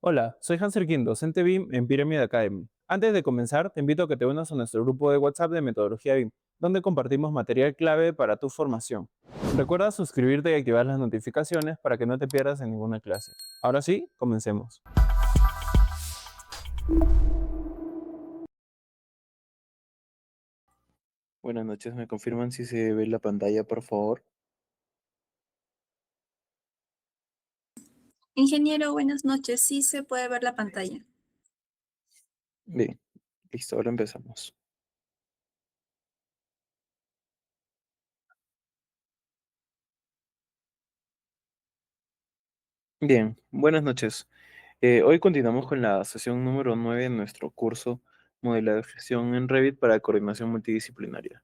Hola, soy Hanser Kim, docente BIM en Pyramid Academy. Antes de comenzar, te invito a que te unas a nuestro grupo de WhatsApp de Metodología BIM, donde compartimos material clave para tu formación. Recuerda suscribirte y activar las notificaciones para que no te pierdas en ninguna clase. Ahora sí, comencemos. Buenas noches, ¿me confirman si se ve la pantalla, por favor? Ingeniero, buenas noches. Sí se puede ver la pantalla. Bien, listo, ahora empezamos. Bien, buenas noches. Hoy continuamos con la sesión número 9 de nuestro curso Modelado de Gestión en Revit para Coordinación Multidisciplinaria.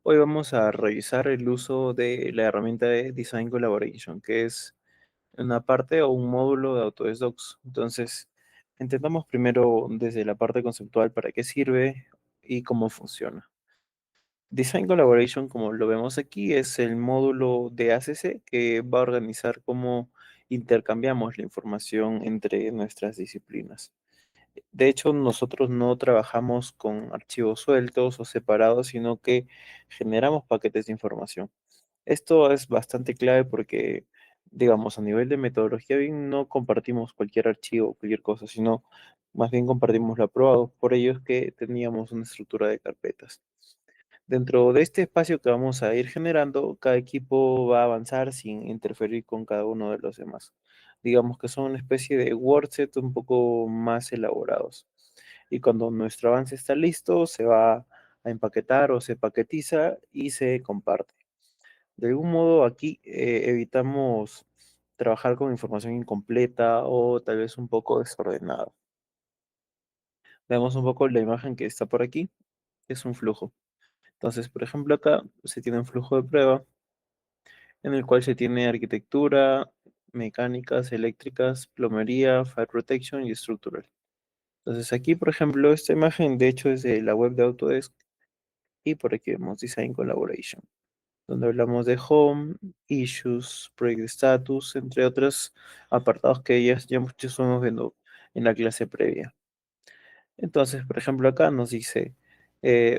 Hoy vamos a revisar el uso de la herramienta de Design Collaboration, que es una parte o un módulo de Autodesk Docs. Entonces, entendamos primero desde la parte conceptual para qué sirve y cómo funciona. Design Collaboration, como lo vemos aquí, es el módulo de ACC que va a organizar cómo intercambiamos la información entre nuestras disciplinas. De hecho, nosotros no trabajamos con archivos sueltos o separados, sino que generamos paquetes de información. Esto es bastante clave porque, digamos, a nivel de metodología BIM no compartimos cualquier archivo, cualquier cosa, sino más bien compartimos lo aprobado. Por ello es que teníamos una estructura de carpetas. Dentro de este espacio que vamos a ir generando, cada equipo va a avanzar sin interferir con cada uno de los demás. Digamos que son una especie de WordSet un poco más elaborados. Y cuando nuestro avance está listo, se va a empaquetar o se paquetiza y se comparte. De algún modo aquí evitamos trabajar con información incompleta o tal vez un poco desordenada. Veamos un poco la imagen que está por aquí. Es un flujo. Entonces, por ejemplo, acá se tiene un flujo de prueba en el cual se tiene arquitectura, mecánicas, eléctricas, plomería, fire protection y estructural. Entonces aquí, por ejemplo, esta imagen de hecho es de la web de Autodesk y por aquí vemos Design Collaboration, donde hablamos de Home, Issues, Project Status, entre otros apartados que ya muchos estuvimos viendo en la clase previa. Entonces, por ejemplo, acá nos dice,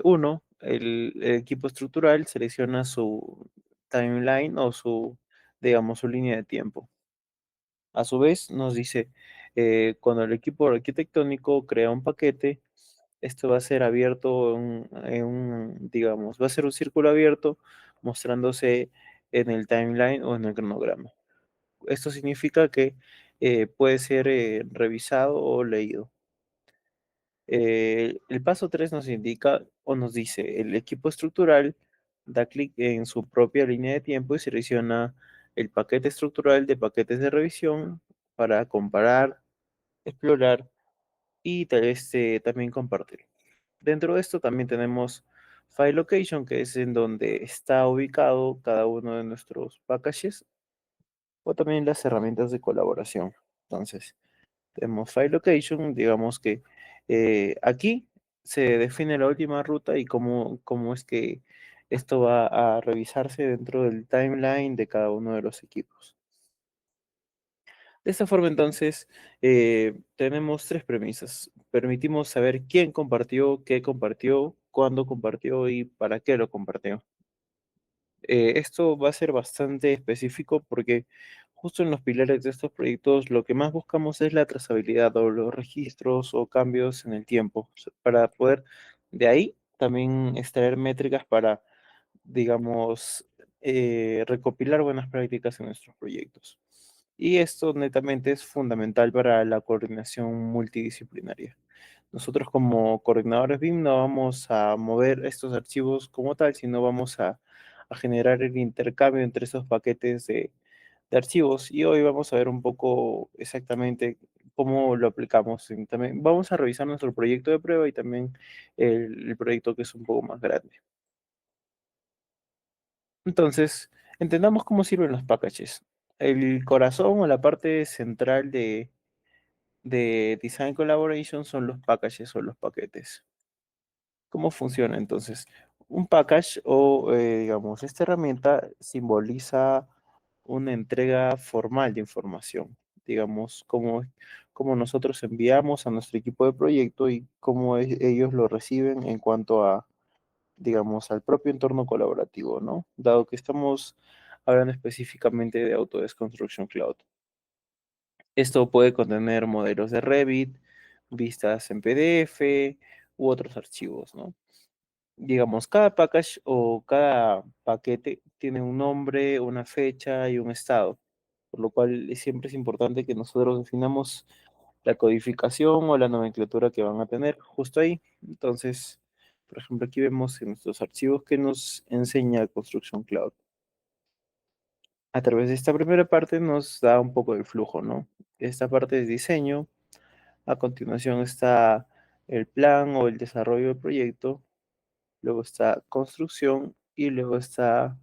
uno, el equipo estructural selecciona su timeline o su, digamos, su línea de tiempo. A su vez, nos dice, cuando el equipo arquitectónico crea un paquete, esto va a ser abierto digamos, va a ser un círculo abierto mostrándose en el timeline o en el cronograma. Esto significa que puede ser revisado o leído. El paso 3 nos indica o nos dice, el equipo estructural da clic en su propia línea de tiempo y selecciona el paquete estructural de paquetes de revisión para comparar, explorar y tal vez también compartir. Dentro de esto también tenemos File Location, que es en donde está ubicado cada uno de nuestros packages o también las herramientas de colaboración. Entonces, tenemos File Location, digamos que aquí se define la última ruta y cómo es que esto va a revisarse dentro del timeline de cada uno de los equipos. De esta forma, entonces, tenemos tres premisas. Permitimos saber quién compartió, qué compartió, cuándo compartió y para qué lo compartió. Esto va a ser bastante específico porque justo en los pilares de estos proyectos lo que más buscamos es la trazabilidad o los registros o cambios en el tiempo, o sea, para poder de ahí también extraer métricas para, digamos, recopilar buenas prácticas en nuestros proyectos. Y esto netamente es fundamental para la coordinación multidisciplinaria. Nosotros como coordinadores BIM no vamos a mover estos archivos como tal, sino vamos a generar el intercambio entre esos paquetes de archivos. Y hoy vamos a ver un poco exactamente cómo lo aplicamos. Y también vamos a revisar nuestro proyecto de prueba y también el proyecto que es un poco más grande. Entonces, entendamos cómo sirven los packages. El corazón o la parte central de Design Collaboration son los packages o los paquetes. ¿Cómo funciona entonces? Un package o, digamos, esta herramienta simboliza una entrega formal de información, digamos, cómo nosotros enviamos a nuestro equipo de proyecto y cómo ellos lo reciben en cuanto a, digamos, al propio entorno colaborativo, ¿no? Dado que estamos hablando específicamente de Autodesk Construction Cloud. Esto puede contener modelos de Revit, vistas en PDF u otros archivos, ¿no? Digamos, cada package o cada paquete tiene un nombre, una fecha y un estado, por lo cual siempre es importante que nosotros definamos la codificación o la nomenclatura que van a tener justo ahí. Entonces, por ejemplo, aquí vemos en nuestros archivos que nos enseña Construction Cloud. A través de esta primera parte nos da un poco del flujo, ¿no? Esta parte es diseño, a continuación está el plan o el desarrollo del proyecto, luego está construcción y luego está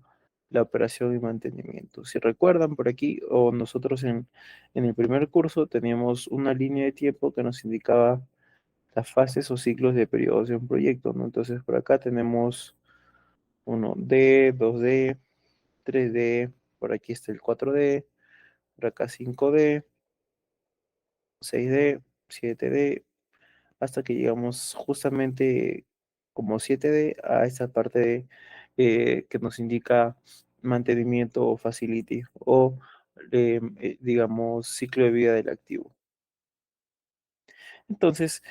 la operación y mantenimiento. Si recuerdan por aquí, o nosotros en el primer curso teníamos una línea de tiempo que nos indicaba las fases o ciclos de periodos de un proyecto, ¿no? Entonces por acá tenemos 1D, 2D, 3D, por aquí está el 4D, por acá 5D, 6D, 7D, hasta que llegamos justamente como 7D a esta parte que nos indica mantenimiento o facility o digamos ciclo de vida del activo. Entonces,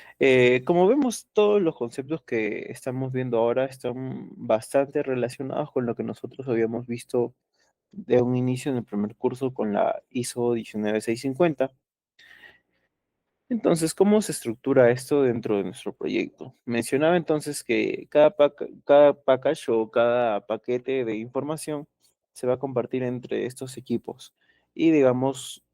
como vemos, todos los conceptos que estamos viendo ahora están bastante relacionados con lo que nosotros habíamos visto de un inicio en el primer curso con la ISO 19650. Entonces, ¿cómo se estructura esto dentro de nuestro proyecto? Mencionaba entonces que cada package o cada paquete de información se va a compartir entre estos equipos y digamos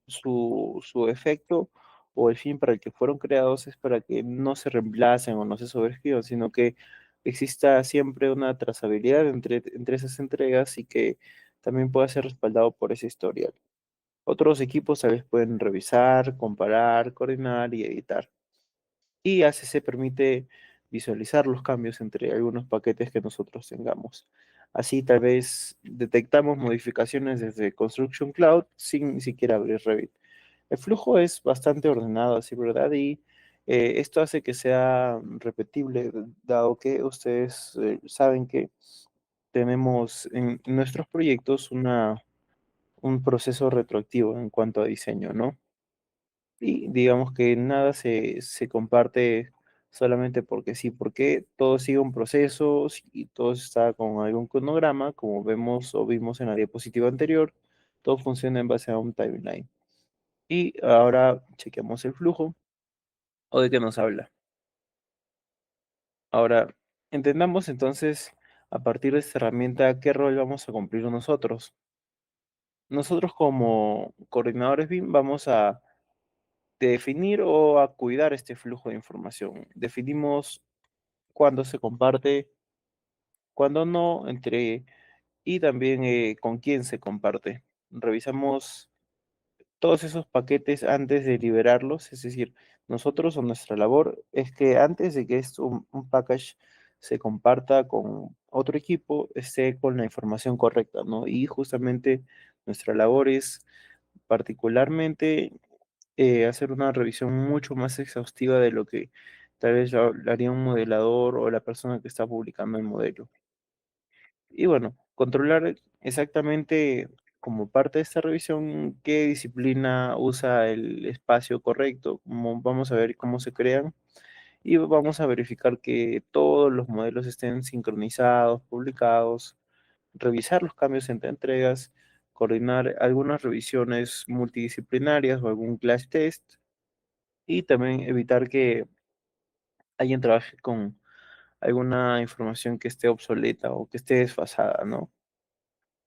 su efecto o el fin para el que fueron creados es para que no se reemplacen o no se sobreescriban, sino que exista siempre una trazabilidad entre esas entregas y que también pueda ser respaldado por ese historial. Otros equipos tal vez pueden revisar, comparar, coordinar y editar. Y ACC permite visualizar los cambios entre algunos paquetes que nosotros tengamos. Así tal vez detectamos modificaciones desde Construction Cloud sin ni siquiera abrir Revit. El flujo es bastante ordenado, así, ¿verdad? Y esto hace que sea repetible, dado que ustedes saben que tenemos en nuestros proyectos un proceso retroactivo en cuanto a diseño, ¿no? Y digamos que nada se comparte solamente porque sí, porque todo sigue un proceso y todo está con algún cronograma, como vemos o vimos en la diapositiva anterior, todo funciona en base a un timeline. Y ahora chequeamos el flujo o de qué nos habla. Ahora, entendamos entonces a partir de esta herramienta qué rol vamos a cumplir nosotros. Nosotros como coordinadores BIM vamos a definir o a cuidar este flujo de información. Definimos cuándo se comparte, cuándo no, y también con quién se comparte. Revisamos todos esos paquetes antes de liberarlos, es decir, nosotros o nuestra labor es que antes de que un package se comparta con otro equipo, esté con la información correcta, ¿no? Y justamente nuestra labor es particularmente hacer una revisión mucho más exhaustiva de lo que tal vez lo haría un modelador o la persona que está publicando el modelo. Y bueno, controlar exactamente como parte de esta revisión qué disciplina usa el espacio correcto, vamos a ver cómo se crean y vamos a verificar que todos los modelos estén sincronizados, publicados, revisar los cambios entre entregas, coordinar algunas revisiones multidisciplinarias o algún clash test y también evitar que alguien trabaje con alguna información que esté obsoleta o que esté desfasada, ¿no?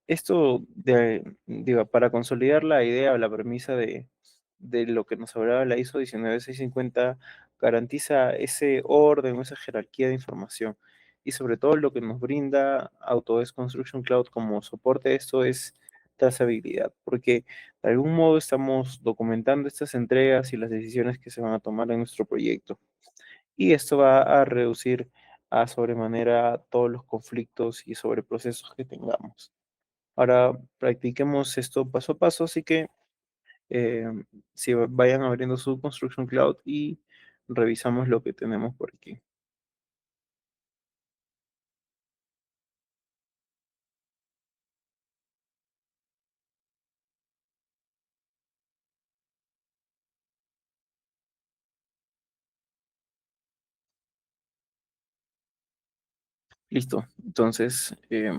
Esto, digo, para consolidar la idea o la premisa de lo que nos hablaba la ISO 19650, garantiza ese orden o esa jerarquía de información. Y sobre todo lo que nos brinda Autodesk Construction Cloud como soporte a esto es trazabilidad, porque de algún modo estamos documentando estas entregas y las decisiones que se van a tomar en nuestro proyecto. Y esto va a reducir a sobremanera todos los conflictos y sobreprocesos que tengamos. Ahora practiquemos esto paso a paso, así que Eh, si vayan abriendo su Construction Cloud y revisamos lo que tenemos por aquí. Listo. Entonces,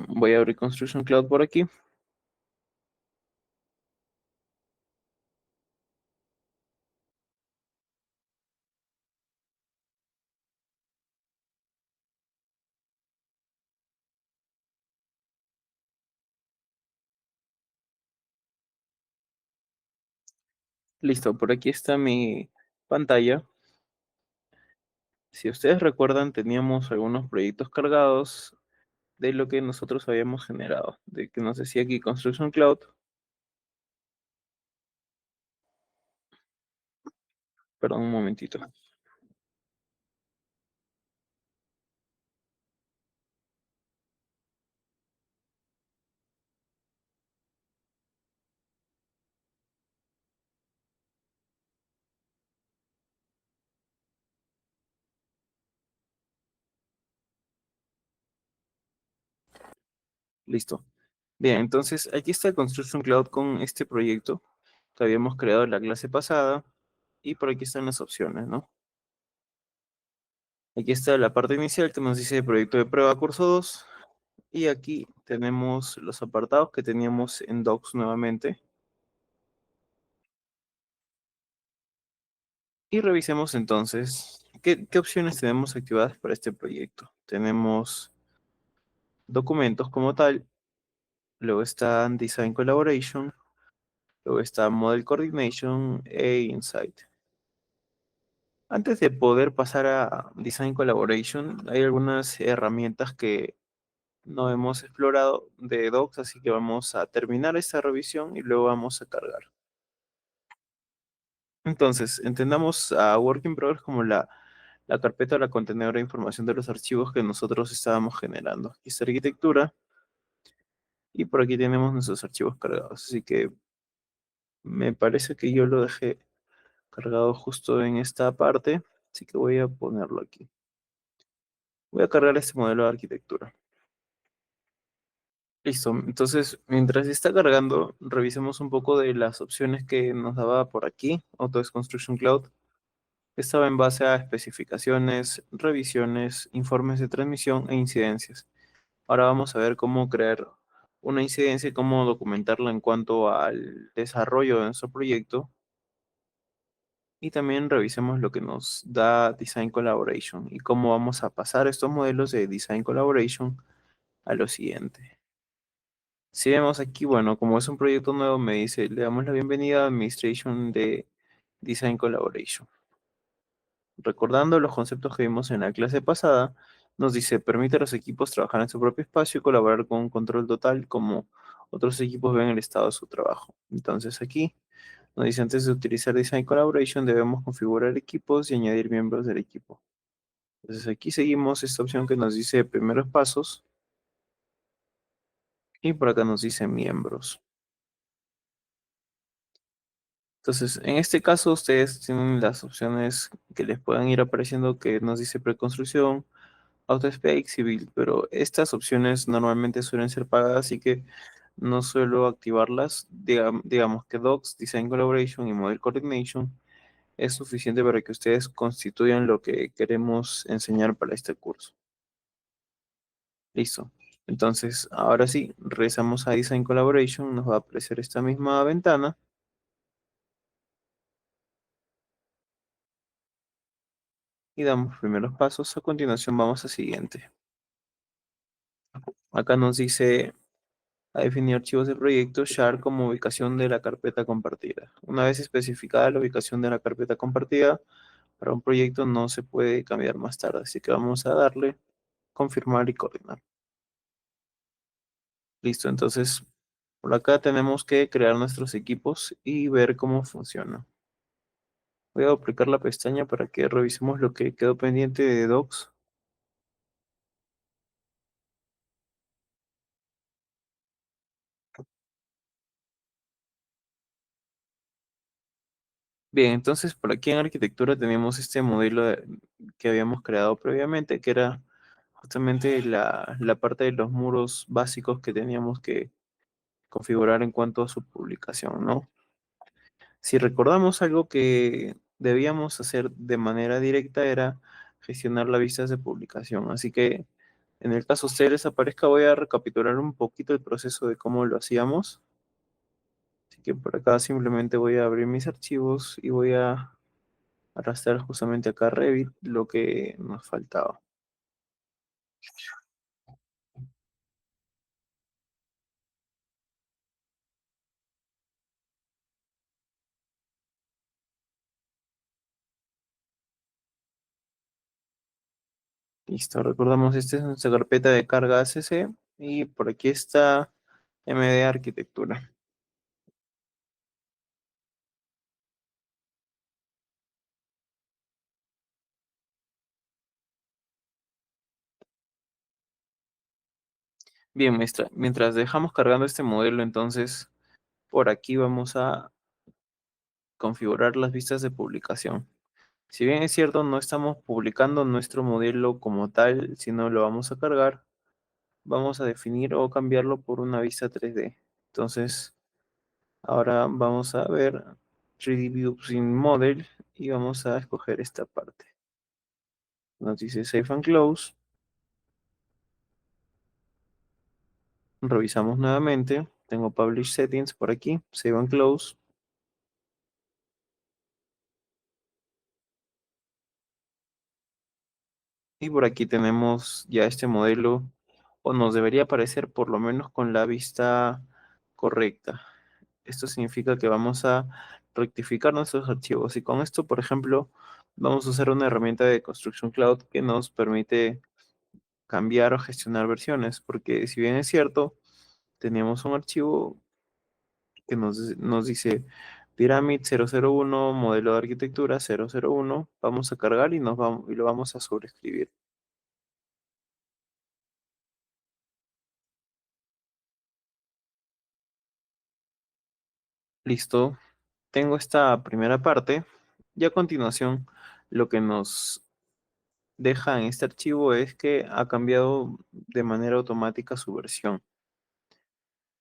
voy a abrir Construction Cloud por aquí. Listo, por aquí está mi pantalla. Si ustedes recuerdan, teníamos algunos proyectos cargados de lo que nosotros habíamos generado, de que nos decía aquí Construction Cloud. Perdón, un momentito. Listo. Bien, entonces aquí está Construction Cloud con este proyecto que habíamos creado en la clase pasada y por aquí están las opciones, ¿no? Aquí está la parte inicial que nos dice proyecto de prueba curso 2 y aquí tenemos los apartados que teníamos en Docs nuevamente y revisemos entonces qué opciones tenemos activadas para este proyecto. Tenemos documentos como tal, luego está Design Collaboration, luego está Model Coordination e Insight. Antes de poder pasar a Design Collaboration, hay algunas herramientas que no hemos explorado de Docs, así que vamos a terminar esta revisión y luego vamos a cargar. Entonces, entendamos a Work in Progress como la carpeta o la contenedora de información de los archivos que nosotros estábamos generando. Aquí está arquitectura y por aquí tenemos nuestros archivos cargados. Así que me parece que yo lo dejé cargado justo en esta parte, así que voy a ponerlo aquí. Voy a cargar este modelo de arquitectura. Listo, entonces mientras está cargando, revisemos un poco de las opciones que nos daba por aquí, Autodesk Construction Cloud. Estaba en base a especificaciones, revisiones, informes de transmisión e incidencias. Ahora vamos a ver cómo crear una incidencia y cómo documentarla en cuanto al desarrollo de nuestro proyecto. Y también revisemos lo que nos da Design Collaboration y cómo vamos a pasar estos modelos de Design Collaboration a lo siguiente. Si vemos aquí, bueno, como es un proyecto nuevo, me dice, le damos la bienvenida a Administration de Design Collaboration. Recordando los conceptos que vimos en la clase pasada, nos dice, permite a los equipos trabajar en su propio espacio y colaborar con un control total como otros equipos ven el estado de su trabajo. Entonces aquí nos dice, antes de utilizar Design Collaboration, debemos configurar equipos y añadir miembros del equipo. Entonces aquí seguimos esta opción que nos dice primeros pasos y por acá nos dice miembros. Entonces, en este caso, ustedes tienen las opciones que les puedan ir apareciendo que nos dice preconstrucción, AutoSpec, Civil, pero estas opciones normalmente suelen ser pagadas, así que no suelo activarlas. Digamos que Docs, Design Collaboration y Model Coordination es suficiente para que ustedes constituyan lo que queremos enseñar para este curso. Listo. Entonces, ahora sí, regresamos a Design Collaboration, nos va a aparecer esta misma ventana. Y damos primeros pasos. A continuación vamos a siguiente. Acá nos dice a definir archivos de proyecto share como ubicación de la carpeta compartida. Una vez especificada la ubicación de la carpeta compartida, para un proyecto no se puede cambiar más tarde. Así que vamos a darle confirmar y coordinar. Listo, entonces por acá tenemos que crear nuestros equipos y ver cómo funciona. Voy a duplicar la pestaña para que revisemos lo que quedó pendiente de Docs. Bien, entonces por aquí en arquitectura tenemos este modelo que habíamos creado previamente, que era justamente la parte de los muros básicos que teníamos que configurar en cuanto a su publicación, ¿no? Si recordamos algo que debíamos hacer de manera directa era gestionar las vistas de publicación. Así que en el caso usted les aparezca, voy a recapitular un poquito el proceso de cómo lo hacíamos. Así que por acá simplemente voy a abrir mis archivos y voy a arrastrar justamente acá a Revit lo que nos faltaba. Listo, recordamos, esta es nuestra carpeta de carga ACC y por aquí está MD Arquitectura. Bien, maestra, mientras dejamos cargando este modelo, entonces por aquí vamos a configurar las vistas de publicación. Si bien es cierto, no estamos publicando nuestro modelo como tal, sino lo vamos a cargar, vamos a definir o cambiarlo por una vista 3D. Entonces, ahora vamos a ver 3D Views in Model y vamos a escoger esta parte. Nos dice Save and Close. Revisamos nuevamente. Tengo Publish Settings por aquí. Save and Close. Y por aquí tenemos ya este modelo, o nos debería aparecer por lo menos con la vista correcta. Esto significa que vamos a rectificar nuestros archivos. Y con esto, por ejemplo, vamos a usar una herramienta de Construction Cloud que nos permite cambiar o gestionar versiones. Porque si bien es cierto, teníamos un archivo que nos dice Pyramid 001, modelo de arquitectura 001. Vamos a cargar y lo vamos a sobreescribir. Listo. Tengo esta primera parte y a continuación lo que nos deja en este archivo es que ha cambiado de manera automática su versión.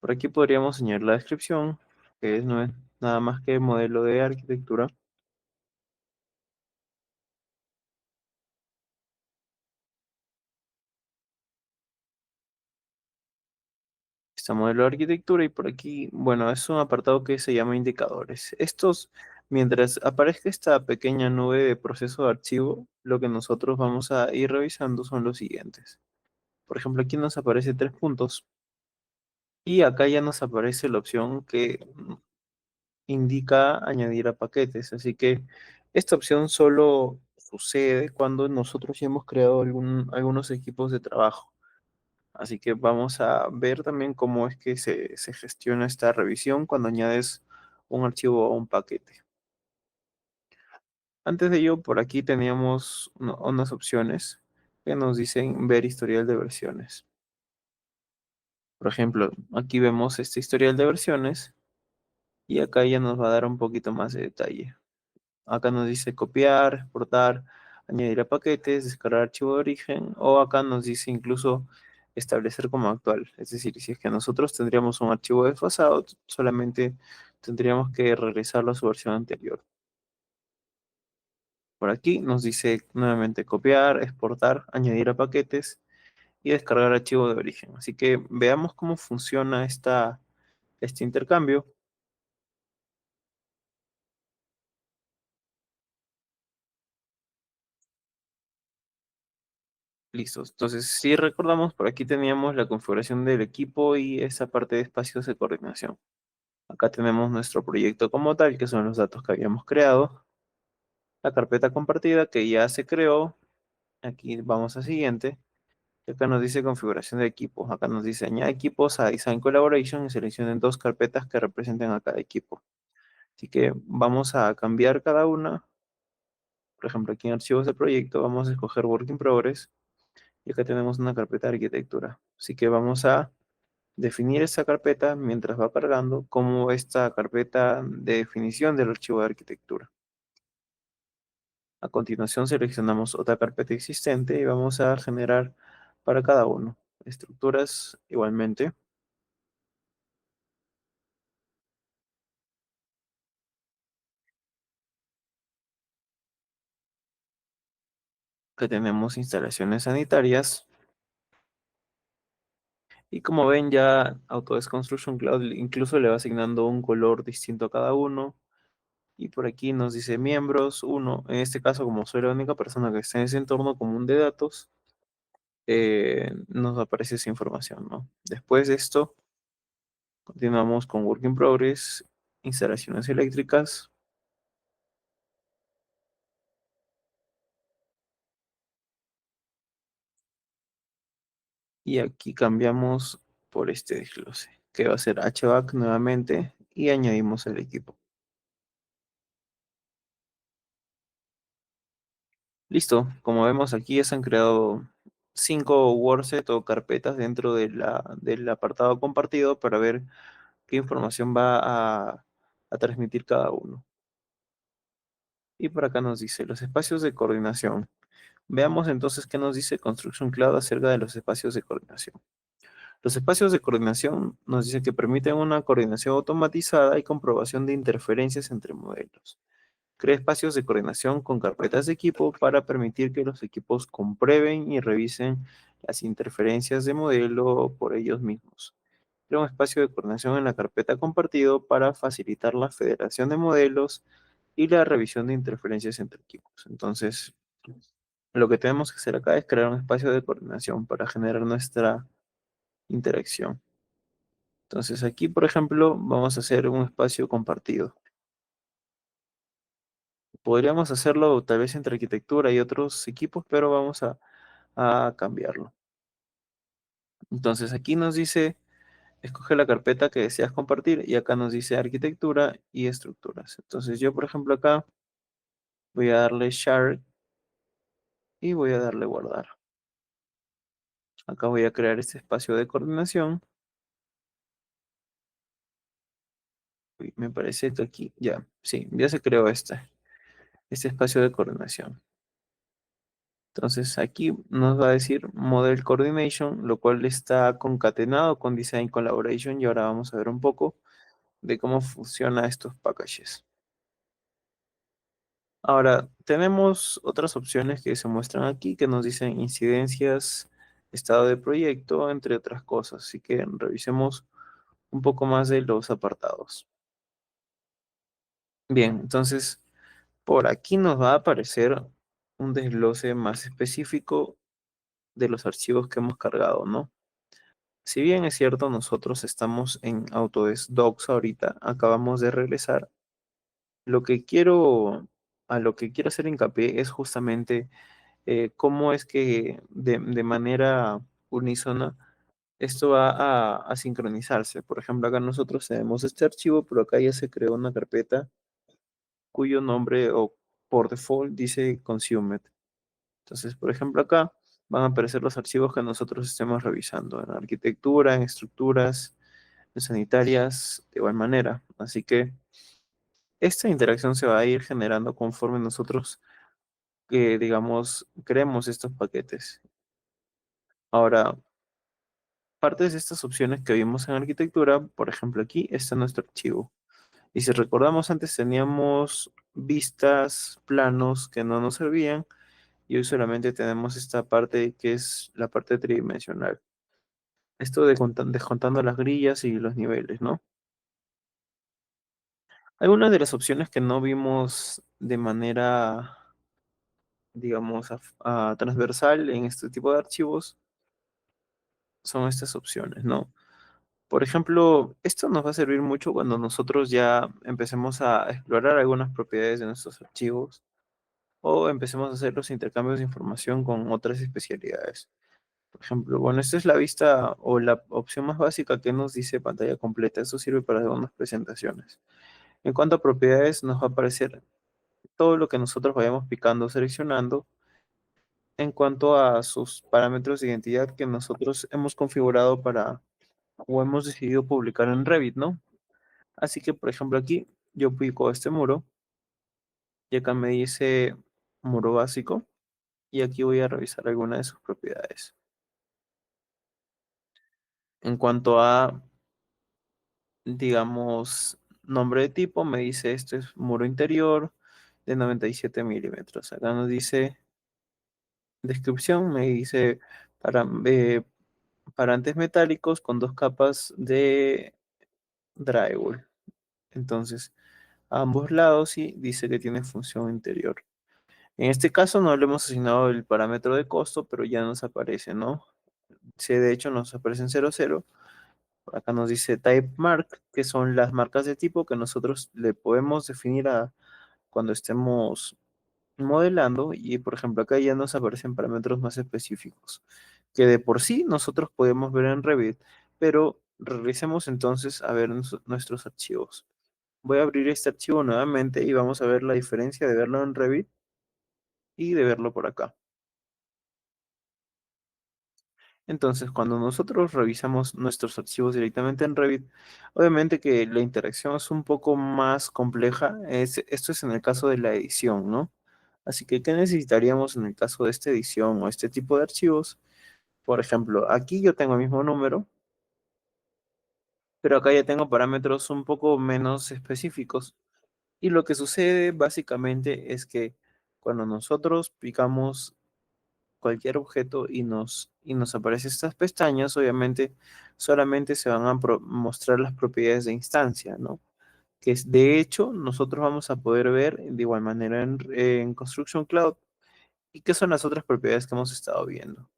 Por aquí podríamos añadir la descripción, que no es nada más que modelo de arquitectura. Está modelo de arquitectura y por aquí, bueno, es un apartado que se llama indicadores. Estos, mientras aparezca esta pequeña nube de proceso de archivo, lo que nosotros vamos a ir revisando son los siguientes. Por ejemplo, aquí nos aparece 3 puntos. Y acá ya nos aparece la opción que indica añadir a paquetes. Así que esta opción solo sucede cuando nosotros ya hemos creado algunos equipos de trabajo. Así que vamos a ver también cómo es que se gestiona esta revisión cuando añades un archivo a un paquete. Antes de ello, por aquí teníamos unas opciones que nos dicen ver historial de versiones. Por ejemplo, aquí vemos este historial de versiones. Y acá ya nos va a dar un poquito más de detalle. Acá nos dice copiar, exportar, añadir a paquetes, descargar archivo de origen, o acá nos dice incluso establecer como actual. Es decir, si es que nosotros tendríamos un archivo desfasado, solamente tendríamos que regresarlo a su versión anterior. Por aquí nos dice nuevamente copiar, exportar, añadir a paquetes y descargar archivo de origen. Así que veamos cómo funciona este intercambio. Listos. Entonces, si recordamos, por aquí teníamos la configuración del equipo y esa parte de espacios de coordinación. Acá tenemos nuestro proyecto como tal, que son los datos que habíamos creado. La carpeta compartida que ya se creó. Aquí vamos a siguiente. Y acá nos dice configuración de equipos. Acá nos dice añade equipos a Design Collaboration y seleccionen 2 carpetas que representen a cada equipo. Así que vamos a cambiar cada una. Por ejemplo, aquí en archivos de proyecto vamos a escoger Work in Progress. Y acá tenemos una carpeta de arquitectura. Así que vamos a definir esta carpeta mientras va cargando como esta carpeta de definición del archivo de arquitectura. A continuación seleccionamos otra carpeta existente y vamos a generar para cada uno. Estructuras igualmente. Que tenemos instalaciones sanitarias. Y como ven ya Autodesk Construction Cloud incluso le va asignando un color distinto a cada uno. Y por aquí nos dice miembros, uno, en este caso como soy la única persona que está en ese entorno común de datos, nos aparece esa información, ¿no? Después de esto, continuamos con Work in Progress, instalaciones eléctricas, y aquí cambiamos por este desglose, que va a ser HVAC nuevamente, y añadimos el equipo. Listo, como vemos aquí ya se han creado 5 WordSet o carpetas dentro del apartado compartido para ver qué información va a transmitir cada uno. Y por acá nos dice los espacios de coordinación. Veamos entonces qué nos dice Construction Cloud acerca de los espacios de coordinación. Los espacios de coordinación nos dice que permiten una coordinación automatizada y comprobación de interferencias entre modelos. Crea espacios de coordinación con carpetas de equipo para permitir que los equipos comprueben y revisen las interferencias de modelo por ellos mismos. Crea un espacio de coordinación en la carpeta compartido para facilitar la federación de modelos y la revisión de interferencias entre equipos. Entonces, lo que tenemos que hacer acá es crear un espacio de coordinación para generar nuestra interacción. Entonces, aquí, por ejemplo, vamos a hacer un espacio compartido. Podríamos hacerlo tal vez entre arquitectura y otros equipos, pero vamos a cambiarlo. Entonces, aquí nos dice, escoge la carpeta que deseas compartir y acá nos dice arquitectura y estructuras. Entonces, yo, por ejemplo, acá voy a darle share y voy a darle guardar. Acá voy a crear este espacio de coordinación. Uy, me parece que aquí, ya, sí, ya se creó este espacio de coordinación. Entonces aquí nos va a decir Model Coordination, lo cual está concatenado con Design Collaboration y ahora vamos a ver un poco de cómo funciona estos packages. Ahora, tenemos otras opciones que se muestran aquí que nos dicen incidencias, estado de proyecto, entre otras cosas. Así que revisemos un poco más de los apartados. Bien, entonces por aquí nos va a aparecer un desglose más específico de los archivos que hemos cargado, ¿no? Si bien es cierto, nosotros estamos en Autodesk Docs ahorita, acabamos de regresar. Lo que quiero, a lo que quiero hacer hincapié es justamente cómo es que de manera unísona esto va a sincronizarse. Por ejemplo, acá nosotros tenemos este archivo, pero acá ya se creó una carpeta cuyo nombre o por default dice consumed. Entonces, por ejemplo, acá van a aparecer los archivos que nosotros estemos revisando en arquitectura, en estructuras, en sanitarias, de igual manera. Así que esta interacción se va a ir generando conforme nosotros, digamos, creemos estos paquetes. Ahora, partes de estas opciones que vimos en arquitectura, por ejemplo, aquí está nuestro archivo. Y si recordamos antes teníamos vistas, planos que no nos servían y hoy solamente tenemos esta parte que es la parte tridimensional. Esto de descontando las grillas y los niveles, ¿no? Algunas de las opciones que no vimos de manera, digamos, transversal en este tipo de archivos son estas opciones, ¿no? Por ejemplo, esto nos va a servir mucho cuando nosotros ya empecemos a explorar algunas propiedades de nuestros archivos o empecemos a hacer los intercambios de información con otras especialidades. Por ejemplo, bueno, esta es la vista o la opción más básica que nos dice pantalla completa. Eso sirve para algunas presentaciones. En cuanto a propiedades, nos va a aparecer todo lo que nosotros vayamos picando o seleccionando en cuanto a sus parámetros de identidad que nosotros hemos configurado para o hemos decidido publicar en Revit, ¿no? Así que, por ejemplo, aquí yo pico este muro y acá me dice muro básico, y aquí voy a revisar algunas de sus propiedades. En cuanto a, digamos, nombre de tipo, me dice esto es muro interior de 97 milímetros. Acá nos dice descripción, me dice para, parantes metálicos con 2 capas de drywall. Entonces, a ambos lados sí dice que tiene función interior. En este caso no le hemos asignado el parámetro de costo, pero ya nos aparece, ¿no? Sí, de hecho nos aparece en 00. Por acá nos dice type mark, que son las marcas de tipo que nosotros le podemos definir a cuando estemos modelando. Y por ejemplo, acá ya nos aparecen parámetros más específicos, que de por sí nosotros podemos ver en Revit, pero regresemos entonces a ver nuestros archivos. Voy a abrir este archivo nuevamente y vamos a ver la diferencia de verlo en Revit y de verlo por acá. Entonces, cuando nosotros revisamos nuestros archivos directamente en Revit, obviamente que la interacción es un poco más compleja. Esto es en el caso de la edición, ¿no? Así que, ¿qué necesitaríamos en el caso de esta edición o este tipo de archivos? Por ejemplo, aquí yo tengo el mismo número, pero acá ya tengo parámetros un poco menos específicos. Y lo que sucede básicamente es que cuando nosotros picamos cualquier objeto y nos aparecen estas pestañas, obviamente solamente se van a mostrar las propiedades de instancia, ¿no? Que es, de hecho, nosotros vamos a poder ver de igual manera en Construction Cloud y qué son las otras propiedades que hemos estado viendo.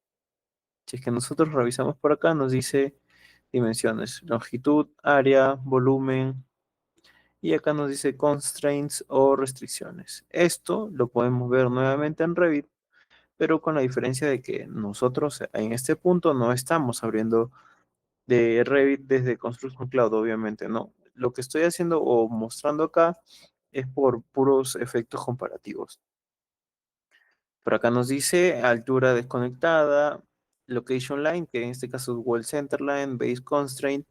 Si es que nosotros revisamos por acá, nos dice dimensiones, longitud, área, volumen, y acá nos dice constraints o restricciones. Esto lo podemos ver nuevamente en Revit, pero con la diferencia de que nosotros en este punto no estamos abriendo de Revit desde Construction Cloud, obviamente, no. Lo que estoy haciendo o mostrando acá es por puros efectos comparativos. Por acá nos dice altura desconectada, location line, que en este caso es wall center line, base constraint,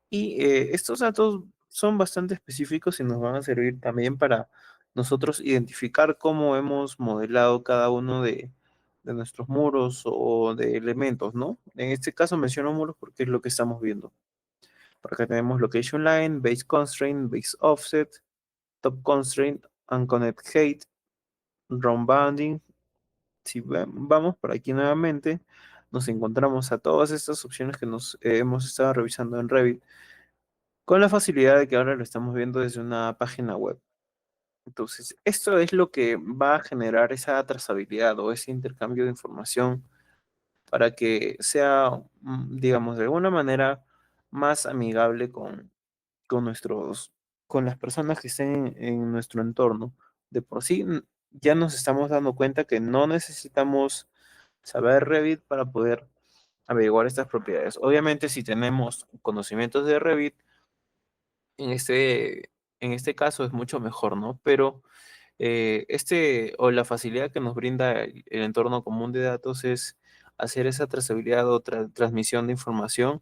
y estos datos son bastante específicos y nos van a servir también para nosotros identificar cómo hemos modelado cada uno de nuestros muros o de elementos, ¿no? En este caso menciono muros porque es lo que estamos viendo. Por acá tenemos location line, base constraint, base offset, top constraint, unconnect height, round bounding. Si vamos por aquí nuevamente, nos encontramos a todas estas opciones que nos hemos estado revisando en Revit con la facilidad de que ahora lo estamos viendo desde una página web. Entonces, esto es lo que va a generar esa trazabilidad o ese intercambio de información para que sea, digamos, de alguna manera más amigable con con las personas que estén en nuestro entorno. De por sí, ya nos estamos dando cuenta que no necesitamos saber Revit para poder averiguar estas propiedades. Obviamente, si tenemos conocimientos de Revit, en en este caso es mucho mejor, ¿no? Pero o la facilidad que nos brinda el entorno común de datos es hacer esa trazabilidad o transmisión de información